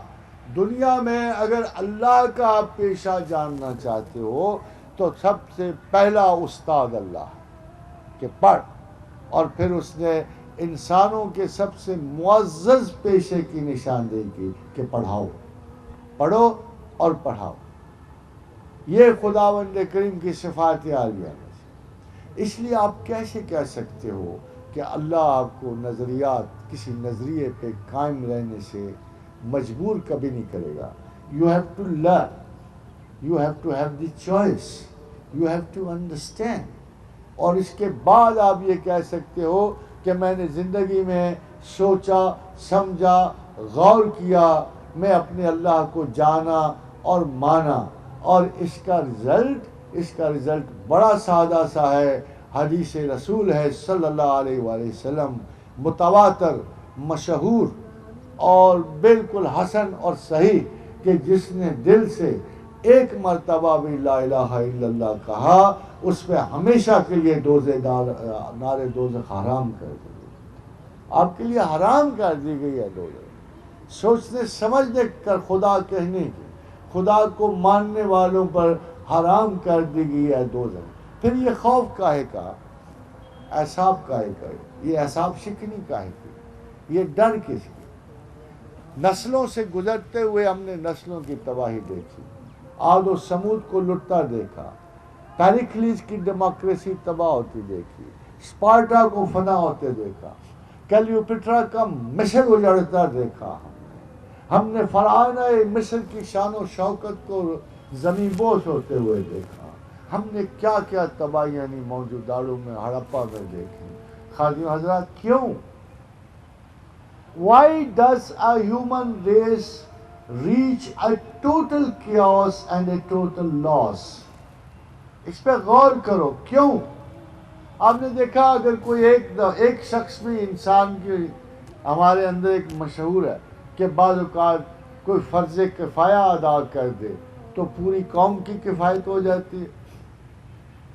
دنیا میں اگر اللہ کا آپ پیشہ جاننا چاہتے ہو تو سب سے پہلا استاد اللہ کہ پڑھ، اور پھر اس نے انسانوں کے سب سے معزز پیشے کی نشاندہی کی کہ پڑھاؤ، پڑھو اور پڑھاؤ۔ یہ خداوند کریم کی صفات عالیہ ہے۔ اس لیے آپ کیسے کہہ سکتے ہو کہ اللہ آپ کو نظریات کسی نظریے پہ قائم رہنے سے مجبور کبھی نہیں کرے گا۔ You have to learn, you have to have the choice, you have to understand, اور اس کے بعد آپ یہ کہہ سکتے ہو کہ میں نے زندگی میں سوچا سمجھا غور کیا، میں اپنے اللہ کو جانا اور مانا، اور اس کا رزلٹ بڑا سادہ سا ہے، حدیث رسول ہے صلی اللہ علیہ وآلہ وسلم، متواتر، مشہور اور بالکل حسن اور صحیح، کہ جس نے دل سے ایک مرتبہ بھی لا الہ الا اللہ کہا اس پہ ہمیشہ کے لیے نار دوزخ حرام کر دی گئی، آپ کے لیے حرام کر دی گئی ہے دوزخ۔ سوچنے سمجھنے کر خدا کہنے کی، خدا کو ماننے والوں پر حرام کر دی گئی ہے دوزخ۔ پھر یہ خوف کاہے کا، اعصاب کاہے کا، یہ اعصاب شکنی کاہے کی، یہ ڈر کس کی؟ نسلوں سے گزرتے ہوئے ہم نے نسلوں کی تباہی دیکھی، عاد و سمود کو لٹتا دیکھا، پیریکلیز کی ڈیموکریسی تباہ ہوتی دیکھی، اسپارٹا کو فنا ہوتے دیکھا، کلیوپٹرا کا مصر اجڑتا دیکھا، ہم نے فرعونہ مصر کی شان و شوکت کو زمین بوس ہوتے ہوئے دیکھا، ہم نے کیا کیا تباہیاں موجوداڑوں میں ہڑپا میں دیکھی۔ خادم حضرات کیوں؟ Why does a human race reach a total chaos and a total loss؟ اس پہ غور کرو، کیوں؟ آپ نے دیکھا اگر کوئی ایک شخص بھی انسان کی، ہمارے اندر ایک مشہور ہے کہ بعض اوقات کوئی فرض کفایہ ادا کر دے تو پوری قوم کی کفایت ہو جاتی ہے۔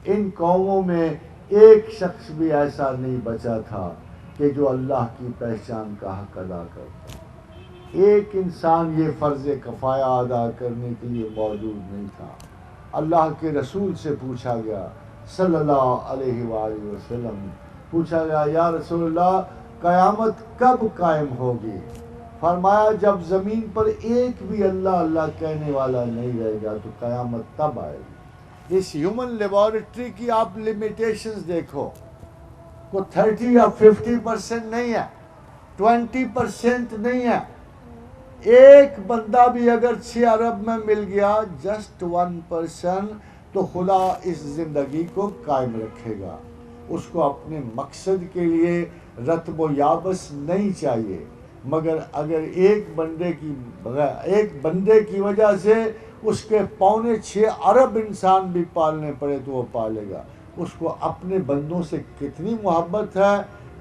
ان قوموں میں ایک شخص بھی ایسا نہیں بچا تھا کہ جو اللہ کی پہچان کا حق ادا کرتا، ایک انسان یہ فرض کفایہ ادا کرنے کے لیے موجود نہیں تھا۔ اللہ کے رسول سے پوچھا گیا صلی اللہ علیہ وآلہ وسلم، پوچھا گیا یا رسول اللہ قیامت کب قائم ہوگی؟ فرمایا جب زمین پر ایک بھی اللہ اللہ کہنے والا نہیں رہے گا تو قیامت تب آئے گی۔ اس ہیومن لیبارٹری کی آپ لمیٹیشنز دیکھو، کو 30 یا 50% نہیں ہے، 20% نہیں ہے۔ ایک بندہ بھی اگر 6 ارب میں مل گیا، جسٹ 1%، تو خدا اس زندگی کو قائم رکھے گا۔ اس کو اپنے مقصد کے لیے رتب و یابس نہیں چاہیے، مگر اگر ایک بندے کی وجہ سے اس کے 5.25 ارب انسان بھی پالنے پڑے تو وہ پالے گا۔ اس کو اپنے بندوں سے کتنی محبت ہے،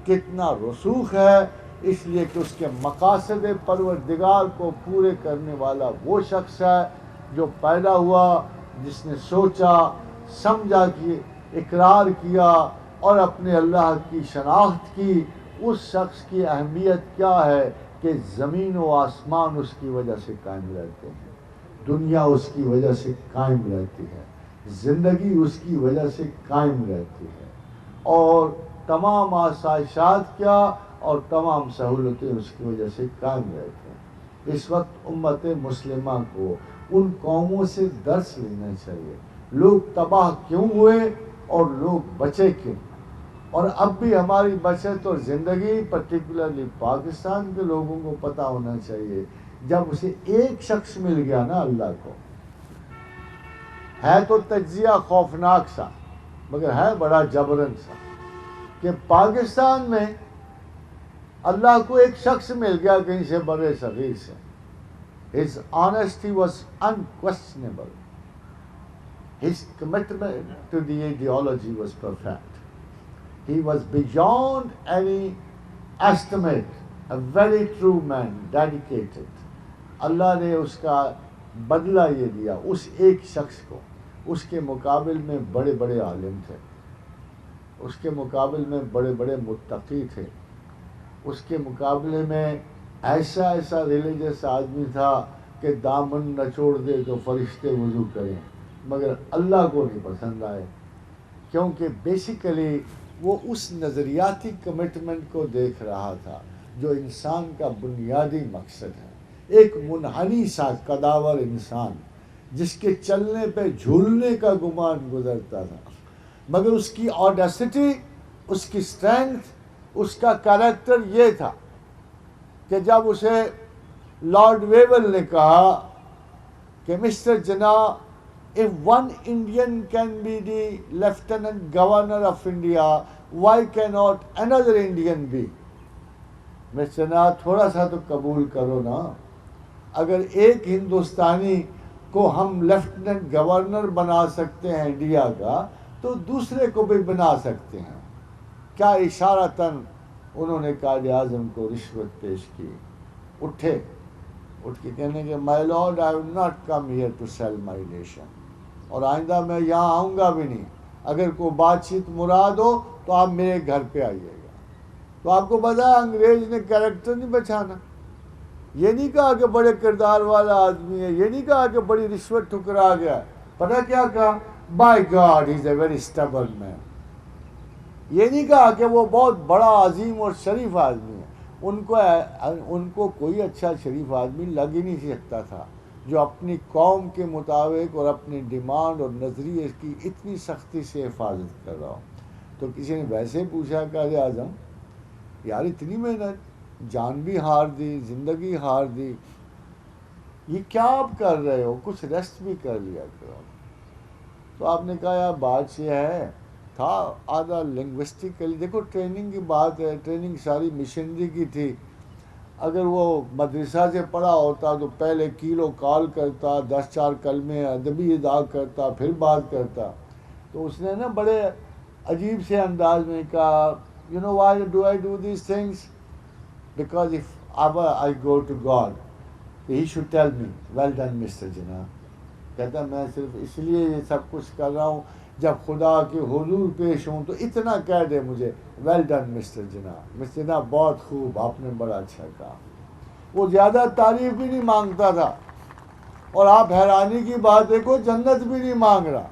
کتنا رسوخ ہے، اس لیے کہ اس کے مقاصد پروردگار کو پورے کرنے والا وہ شخص ہے جو پیدا ہوا، جس نے سوچا سمجھا کہ اقرار کیا اور اپنے اللہ کی شناخت کی۔ اس شخص کی اہمیت کیا ہے کہ زمین و آسمان اس کی وجہ سے قائم رہتے ہیں، دنیا اس کی وجہ سے قائم رہتی ہے، زندگی اس کی وجہ سے قائم رہتی ہے، اور تمام آسائشات کیا اور تمام سہولتیں اس کی وجہ سے قائم رہتی ہیں۔ اس وقت امت مسلمہ کو ان قوموں سے درس لینا چاہیے، لوگ تباہ کیوں ہوئے اور لوگ بچے کیوں، اور اب بھی ہماری بچت اور زندگی پرٹیکولرلی پاکستان کے لوگوں کو پتہ ہونا چاہیے۔ جب اسے ایک شخص مل گیا نا اللہ کو، ہے تو تجزیہ خوفناک سا مگر ہے بڑا جبرن سا، کہ پاکستان میں اللہ کو ایک شخص مل گیا کہیں سے برے صغیر سے۔ His honesty was unquestionable. His commitment to the ideology was perfect. He was beyond any estimate, a very true man, dedicated. اللہ نے اس کا بدلہ یہ دیا اس ایک شخص کو۔ اس کے مقابل میں بڑے بڑے عالم تھے، اس کے مقابل میں بڑے بڑے متقی تھے، اس کے مقابلے میں ایسا ریلیجس آدمی تھا کہ دامن نچوڑ دے تو فرشتے وضو کریں، مگر اللہ کو نہیں پسند آئے، کیونکہ بیسیکلی وہ اس نظریاتی کمٹمنٹ کو دیکھ رہا تھا جو انسان کا بنیادی مقصد ہے۔ ایک منحنی سا قداور انسان جس کے چلنے پہ جھولنے کا گمان گزرتا تھا، مگر اس کی آڈیسٹی، اس کی اسٹرینتھ، اس کا کریکٹر یہ تھا کہ جب اسے لارڈ ویول نے کہا کہ mister Jinnah, if one Indian can be the Lieutenant Governor of India, why cannot another Indian be? Mister Jinnah تھوڑا سا تو قبول کرو نا، اگر ایک ہندوستانی کو ہم لیفٹیننٹ گورنر بنا سکتے ہیں انڈیا کا تو دوسرے کو بھی بنا سکتے ہیں۔ کیا اشارتاً انہوں نے قائد اعظم کو رشوت پیش کی، اٹھ کے کہنے کہ my lord I will not come here to sell my nation, اور آئندہ میں یہاں آؤں گا بھی نہیں، اگر کوئی بات چیت مراد ہو تو آپ میرے گھر پہ آئیے گا۔ تو آپ کو پتا ہے انگریز نے کریکٹر نہیں بچانا، یہ نہیں کہا کہ بڑے کردار والا آدمی ہے، یہ نہیں کہا کہ بڑی رشوت ٹھکرا گیا، پتہ کیا کہا؟ By God he is a very stubborn man. یہ نہیں کہا کہ وہ بہت بڑا عظیم اور شریف آدمی ہے، ان کو کوئی اچھا شریف آدمی لگ ہی نہیں سکتا تھا جو اپنی قوم کے مطابق اور اپنی ڈیمانڈ اور نظریے کی اتنی سختی سے حفاظت کر رہا ہو۔ تو کسی نے ویسے پوچھا قائد اعظم یار اتنی محنت، جان بھی ہار دی، زندگی ہار دی، یہ کیا آپ کر رہے ہو؟ کچھ ریسٹ بھی کر لیا کرو۔ تو آپ نے کہا یار بات یہ ہے، تھا آدھا لنگوسٹکلی، دیکھو ٹریننگ کی بات ہے، ٹریننگ ساری مشنری کی تھی۔ اگر وہ مدرسہ سے پڑھا ہوتا تو پہلے کیلو کال کرتا، 10 کلمے ادبی ادا کرتا، پھر بات کرتا۔ تو اس نے نا بڑے عجیب سے انداز میں کہا you know why do I do these things? Because if ever I go to God, he should tell me, well done Mr. Jinnah, کہتا ہے میں صرف اس لیے یہ سب کچھ کر رہا ہوں جب خدا کے حضور پیش ہوں تو اتنا کہہ دے مجھے ویل ڈن مسٹر جناح، مسٹر جناح بہت خوب، آپ نے بڑا اچھا کہا. وہ زیادہ تعریف بھی نہیں مانگتا تھا، اور آپ حیرانی کی بات دیکھو جنت بھی نہیں مانگ رہا.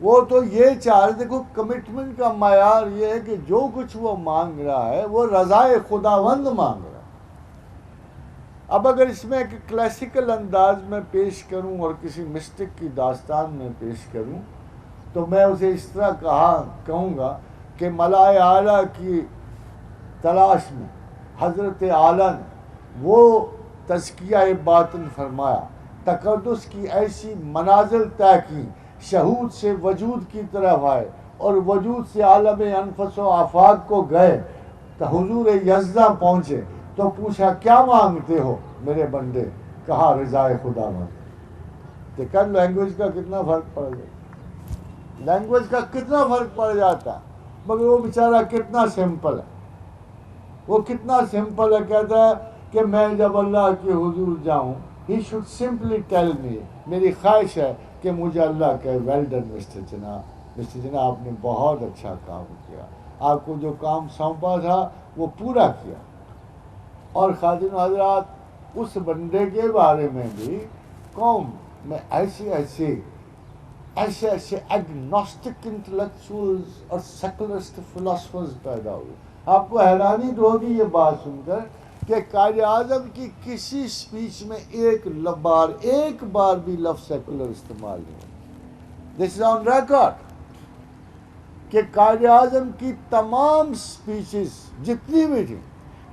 وہ تو یہ چاہ رہے، دیکھو کمٹمنٹ کا معیار یہ ہے کہ جو کچھ وہ مانگ رہا ہے وہ رضائے خداوند مانگ رہا ہے. اب اگر اس میں ایک کلاسیکل انداز میں پیش کروں اور کسی مسٹک کی داستان میں پیش کروں تو میں اسے اس طرح کہوں گا کہ ملائے اعلیٰ کی تلاش میں حضرت اعلیٰ نے وہ تزکیہ باطن فرمایا، تقدس کی ایسی منازل طے کی، شہود سے وجود کی طرف آئے اور وجود سے عالم انفس و آفاق کو گئے تو حضور یزداں پہنچے تو پوچھا کیا مانگتے ہو میرے بندے؟ کہا رضائے خداوند. دیکھا لینگویج کا کتنا فرق پڑ گیا، لینگویج کا کتنا فرق پڑ جاتا ہے. مگر وہ بیچارہ کتنا سمپل ہے، وہ کتنا سمپل ہے. کہتا ہے کہ میں جب اللہ کے حضور جاؤں he should simply tell me, میری خواہش ہے کہ مجھے اللہ کہے ویل ڈن مسٹر جناح، مسٹر جناح آپ نے بہت اچھا کام کیا، آپ کو جو کام سونپا تھا وہ پورا کیا. اور خادم حضرات اس بندے کے بارے میں بھی قوم میں ایسے ایگنوسٹک انٹلیکچوئلز اور سیکولرسٹ فلاسفرز پیدا ہوئے. آپ کو حیرانی تو ہوگی یہ بات سن کر کہ قائد اعظم کی کسی اسپیچ میں ایک بار بھی لفظ سیکولر استعمال نہیں ہوا. دس از آن ریکارڈ کہ قائد اعظم کی تمام اسپیچز جتنی بھی تھیں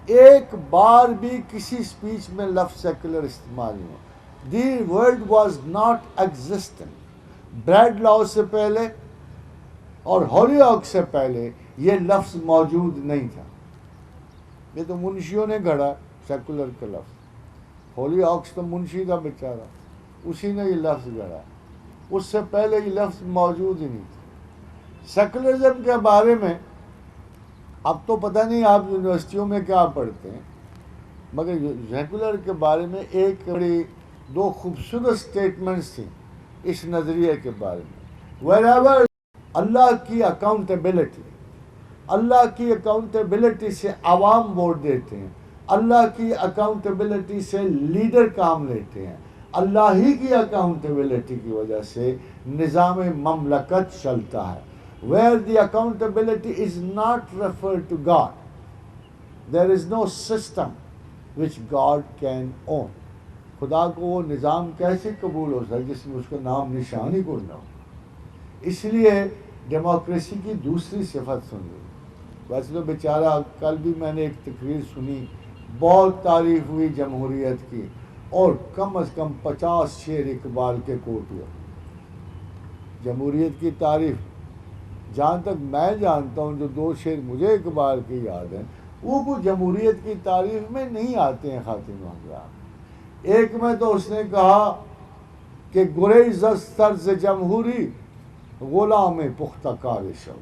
ایک بار بھی کسی اسپیچ میں لفظ سیکولر استعمال نہیں ہوا. The world was not existent. Bradlaugh سے پہلے اور ہولی آک سے پہلے یہ لفظ موجود نہیں تھا. یہ تو منشیوں نے گھڑا سیکولر کا لفظ. ہولی آکس تو منشی کا بیچارہ، اسی نے یہ لفظ گھڑا. اس سے پہلے یہ لفظ موجود ہی نہیں تھا. سیکولرزم کے بارے میں اب تو پتہ نہیں آپ یونیورسٹیوں میں کیا پڑھتے ہیں، مگر سیکولر کے بارے میں دو خوبصورت سٹیٹمنٹس تھیں اس نظریے کے بارے میں. wherever اللہ کی اکاؤنٹیبلٹی، اللہ کی اکاؤنٹیبلٹی سے عوام ووٹ دیتے ہیں، اللہ کی اکاؤنٹیبلٹی سے لیڈر کام لیتے ہیں، اللہ ہی کی اکاؤنٹیبلٹی کی وجہ سے نظام مملکت چلتا ہے. where the accountability is not referred to God, there is no system which God can own. خدا کو وہ نظام کیسے قبول ہو سکے جس میں اس کا نام نشان ہی کوئی نہ ہو. اس لیے ڈیموکریسی کی دوسری صفت سن لی. ویسے تو بیچارہ کل بھی میں نے ایک تقریر سنی، بہت تعریف ہوئی جمہوریت کی، اور کم از کم 50 شعر اقبال کے کوٹ ہوئے جمہوریت کی تعریف. جہاں تک میں جانتا ہوں جو 2 شعر مجھے اقبال کے یاد ہیں وہ کوئی جمہوریت کی تعریف میں نہیں آتے ہیں خاتون حضرات. ایک میں تو اس نے کہا کہ گریز از طرز جمہوری غلام پختہ کار شو،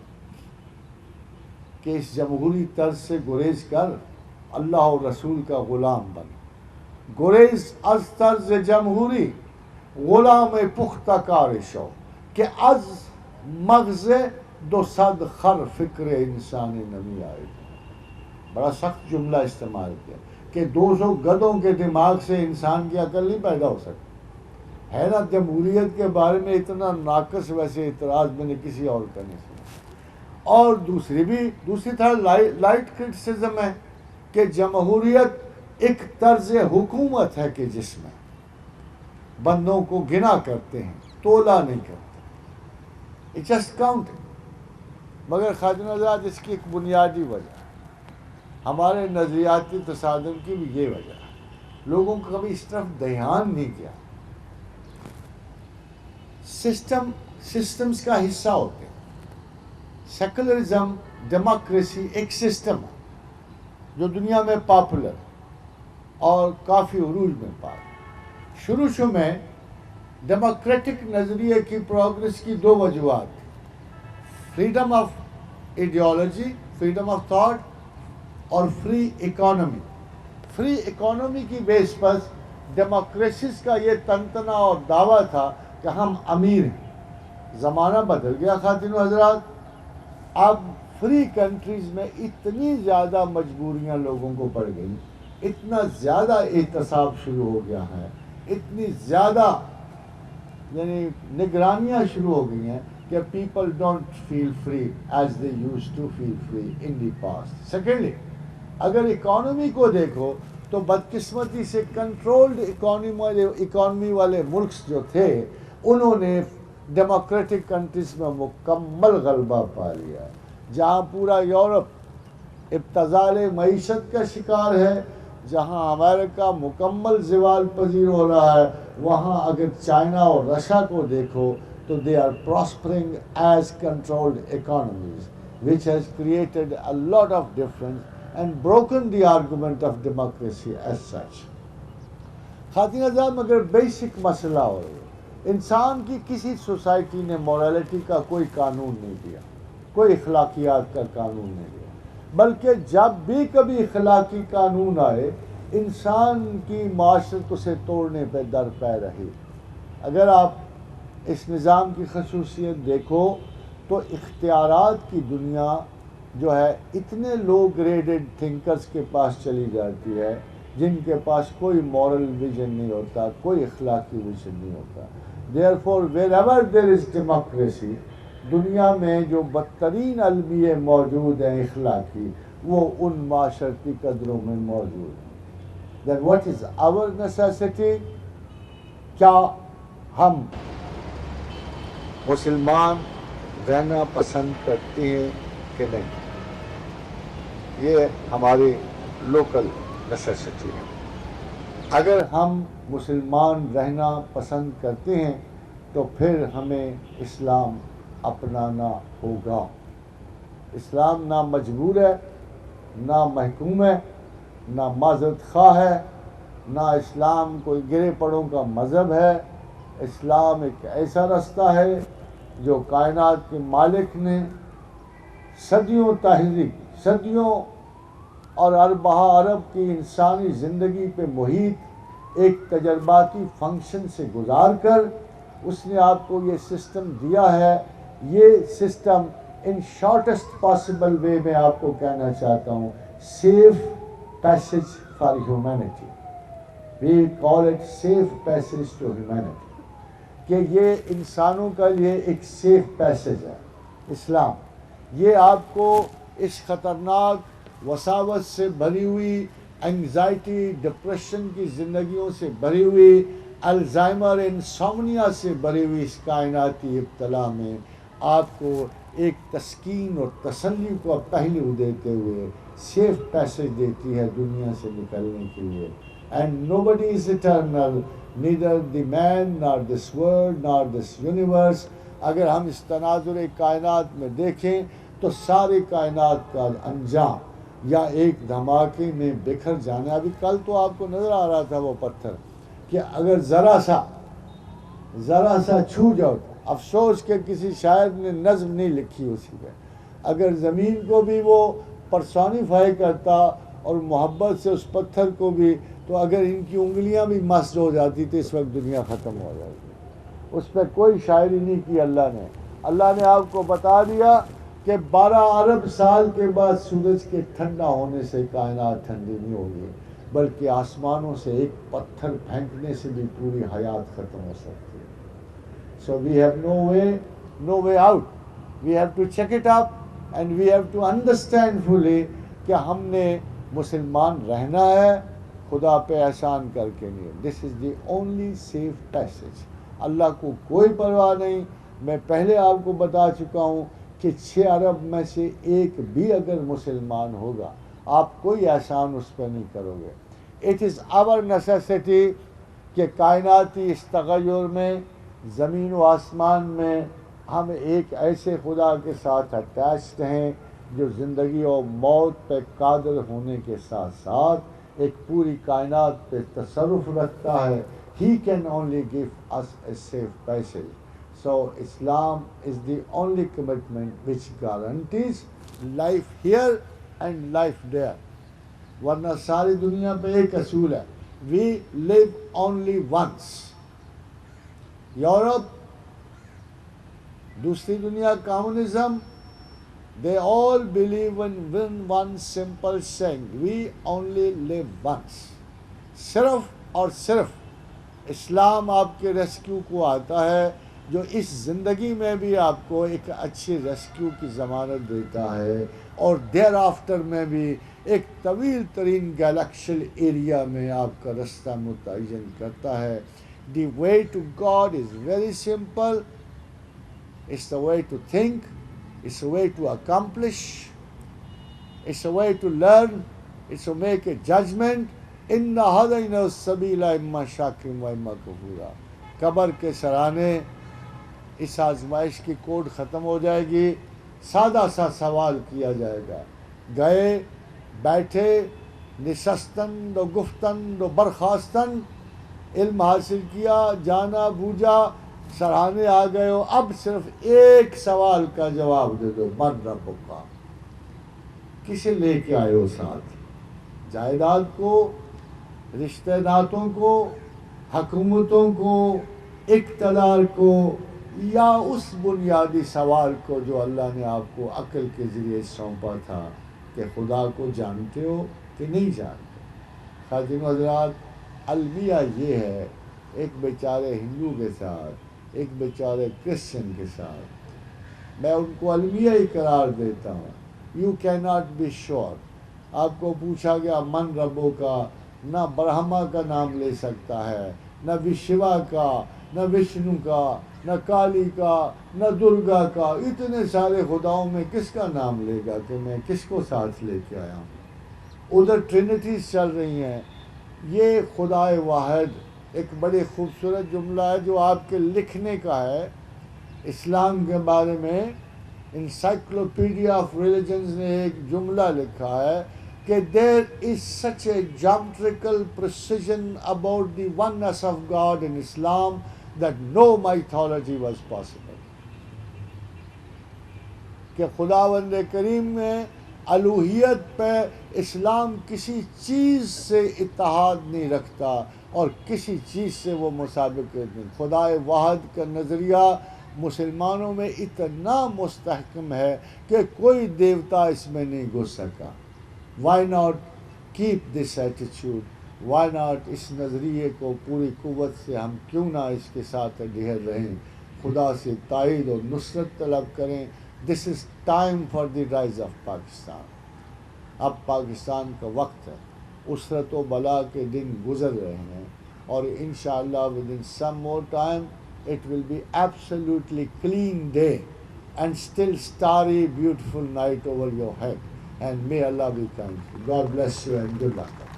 کہ اس جمہوری طرز سے گریز کر اللہ اور رسول کا غلام بن. گریز از طرز جمہوری غلام پختہ کار شو، کہ از مغز 200 خر فکر انسانی نمی آئے. بڑا سخت جملہ استعمال کیا کہ 200 گدھوں کے دماغ سے انسان کی عقل نہیں پیدا ہو سکتی. ہے نا جمہوریت کے بارے میں اتنا ناقص ویسے اعتراض میں نے کسی اور کا نہیں سنا. اور دوسری طرح لائٹ کرٹیسزم ہے کہ جمہوریت ایک طرز حکومت ہے کہ جس میں بندوں کو گنا کرتے ہیں، تولا نہیں کرتے، جسٹ کاؤنٹ. مگر خاتون حضرات اس کی ایک بنیادی وجہ ہمارے نظریاتی تصادم کی بھی یہ وجہ ہے، لوگوں کو کبھی اس طرف دھیان نہیں کیا. سسٹمز کا حصہ ہوتے ہیں. سیکولرزم، ڈیموکریسی ایک سسٹم ہے جو دنیا میں پاپولر اور کافی عروج میں پایا. شروع میں ڈیموکریٹک نظریے کی پروگریس کی 2 وجوہات: freedom of ideology, freedom of thought, اور فری اکانومی. فری اکانومی کی بیس پر ڈیموکریسیز کا یہ تنتنا اور دعویٰ تھا کہ ہم امیر ہیں. زمانہ بدل گیا خواتین و حضرات. اب فری کنٹریز میں اتنی زیادہ مجبوریاں لوگوں کو پڑ گئی, اتنا زیادہ احتساب شروع ہو گیا ہے, اتنی زیادہ یعنی نگرانیاں شروع ہو گئی ہیں کہ people don't feel free as they used to feel free in the past. Secondly, اگر اکانومی کو دیکھو تو بدقسمتی سے کنٹرولڈ اکانومی والے ملکس جو تھے انہوں نے ڈیموکریٹک کنٹریز میں مکمل غلبہ پا لیا ہے. جہاں پورا یورپ ابتذال معیشت کا شکار ہے, جہاں امریکہ مکمل زوال پذیر ہو رہا ہے, وہاں اگر چائنا اور رشیا کو دیکھو تو they are prospering as controlled economies which has created a lot of difference and broken the argument of democracy as such. خواتین حضرات, مگر بیسک مسئلہ ہو رہا ہے, انسان کی کسی سوسائٹی نے مورالٹی کا کوئی قانون نہیں دیا, کوئی اخلاقیات کا قانون نہیں دیا, بلکہ جب بھی کبھی اخلاقی قانون آئے انسان کی معاشرت اسے توڑنے پہ درپے رہی. اگر آپ اس نظام کی خصوصیت دیکھو تو اختیارات کی دنیا جو ہے اتنے لو گریڈڈ تھنکرز کے پاس چلی جاتی ہے جن کے پاس کوئی مورل ویژن نہیں ہوتا, کوئی اخلاقی ویژن نہیں ہوتا. دیئرفور wherever there is democracy, دنیا میں جو بدترین المیے موجود ہیں اخلاقی, وہ ان معاشرتی قدروں میں موجود ہیں. Then what is our necessity? کیا ہم مسلمان رہنا پسند کرتے ہیں کہ نہیں؟ یہ ہماری لوکل نیسیسٹی ہے. اگر ہم مسلمان رہنا پسند کرتے ہیں تو پھر ہمیں اسلام اپنانا ہوگا. اسلام نہ مجبور ہے, نہ محکوم ہے, نہ معذرت خواہ ہے, نہ اسلام کوئی گرے پڑوں کا مذہب ہے. اسلام ایک ایسا رستہ ہے جو کائنات کے مالک نے صدیوں تحریک, صدیوں اور اربہ ارب کی انسانی زندگی پہ محیط ایک تجرباتی فنکشن سے گزار کر اس نے آپ کو یہ سسٹم دیا ہے. یہ سسٹم ان شارٹسٹ پاسبل وے میں آپ کو کہنا چاہتا ہوں, safe passage for humanity. We call it safe passage to humanity, کہ یہ انسانوں کا لیے ایک سیف پیسج ہے اسلام. یہ آپ کو اس خطرناک وساوت سے بھری ہوئی, انگزائٹی ڈپریشن کی زندگیوں سے بھری ہوئی, الزائمر انسومنیا سے بھری ہوئی اس کائناتی ابتلا میں آپ کو ایک تسکین اور تسلی کو پہلو دیتے ہوئے سیف پیسج دیتی ہے دنیا سے نکلنے کے لیے. And nobody is eternal, neither the man nor this world nor this universe. اگر ہم اس تناظر کائنات میں دیکھیں تو ساری کائنات کا انجام یا ایک دھماکے میں بکھر جانا. ابھی کل تو آپ کو نظر آ رہا تھا وہ پتھر کہ اگر ذرا سا چھو جاؤ, افسوس کہ کسی شاعر نے نظم نہیں لکھی اسی پہ, اگر زمین کو بھی وہ پرسونیفائی کرتا اور محبت سے اس پتھر کو بھی, تو اگر ان کی انگلیاں بھی مس ہو جاتی تو اس وقت دنیا ختم ہو جاتی. اس پہ کوئی شاعری نہیں کی اللہ نے آپ کو بتا دیا کہ 12 ارب سال کے بعد سورج کے ٹھنڈا ہونے سے کائنات ٹھنڈی نہیں ہوگی, بلکہ آسمانوں سے ایک پتھر پھینکنے سے بھی پوری حیات ختم ہو سکتی ہے. So we have no way out. We have to check it up and we have to understand fully کہ ہم نے مسلمان رہنا ہے, خدا پہ احسان کر کے نہیں. دس از دی اونلی سیف پیسج. اللہ کو کوئی پرواہ نہیں. میں پہلے آپ کو بتا چکا ہوں کہ 6 ارب میں سے ایک بھی اگر مسلمان ہوگا آپ کوئی احسان اس پہ نہیں کرو گے. اٹ از آور نیسیسٹی کہ کائناتی اس تغیر میں, زمین و آسمان میں, ہم ایک ایسے خدا کے ساتھ اٹیچڈ ہیں جو زندگی اور موت پہ قادر ہونے کے ساتھ ساتھ ایک پوری کائنات پہ تصرف رکھتا ہے. He can only give us a safe passage. So Islam is the only commitment which guarantees life here and life there. ورنہ ساری دنیا پہ ایک اصول ہے we live only once. Europe, دوسری دنیا communism, they all believe in one simple saying, we only live once. صرف اور صرف اسلام آپ کے ریسکیو کو آتا ہے، جو اس زندگی میں بھی آپ کو ایک اچھی ریسکیو کی ضمانت دیتا ہے، اور دیر آفٹر میں بھی ایک طویل ترین گیلیکشل ایریا میں آپ کا رستہ متعین کرتا ہے. The way to God is very simple. It's the way to think, it's a way to accomplish, it's a way to learn, it's to make a judgment. إِنَّ هَدَيْنَا السَّبِيلَ إِمَّا شَاكِرٍ وَإِمَّا كَفُورًا. قبر کے سرانے اس آزمائش کی کوڈ ختم ہو جائے گی. سادہ سا سوال کیا جائے گا، گئے بیٹھے نشستن و گفتن و برخاستن، علم حاصل کیا، جانا بوجھا، سراہنے آ گئے ہو، اب صرف ایک سوال کا جواب دے دو، من ربک کا، کسے لے کے آئے ہو ساتھ؟ جائیداد کو، رشتہ داروں کو، حکومتوں کو، اقتدار کو، یا اس بنیادی سوال کو جو اللہ نے آپ کو عقل کے ذریعے سونپا تھا کہ خدا کو جانتے ہو کہ نہیں جانتے؟ خاتون حضرات، المیہ یہ ہے، ایک بیچارے ہندو کے ساتھ، ایک بیچارے کرسچن کے ساتھ میں ان کو المیہ ہی قرار دیتا ہوں. یو کی ناٹ بی شیور. آپ کو پوچھا گیا من ربو کا، نہ برہما کا نام لے سکتا ہے، نہ وشوا کا، نہ وشنو کا، نہ کالی کا، نہ درگا کا. اتنے سارے خداؤں میں کس کا نام لے گا کہ میں کس کو ساتھ لے کے آیا ہوں؟ ادھر ٹرینٹیز چل رہی ہیں. یہ خدائے واحد ایک بڑی خوبصورت جملہ ہے جو آپ کے لکھنے کا ہے. اسلام کے بارے میں انسائکلوپیڈیا آف ریلیجنز نے ایک جملہ لکھا ہے کہ there is such a geometrical precision about the oneness of God in Islam that no mythology was possible. کہ خداوند کریم میں الوہیت پہ اسلام کسی چیز سے اتحاد نہیں رکھتا اور کسی چیز سے وہ مسابقت نہیں. خدائے واحد کا نظریہ مسلمانوں میں اتنا مستحکم ہے کہ کوئی دیوتا اس میں نہیں گھس سکا. وائی ناٹ کیپ دس ایٹیچیوڈ؟ وائی ناٹ اس نظریے کو پوری قوت سے ہم کیوں نہ اس کے ساتھ ڈھیر رہیں، خدا سے تائید اور نصرت طلب کریں. This is time for the rise of Pakistan. اب پاکستان کا وقت ہے. اسرت و بلا کے دن گزر رہے ہیں اور انشاءاللہ with in some more time it will be absolutely clean day and still starry beautiful night over your head, and may Allah be kind. God bless you and good luck.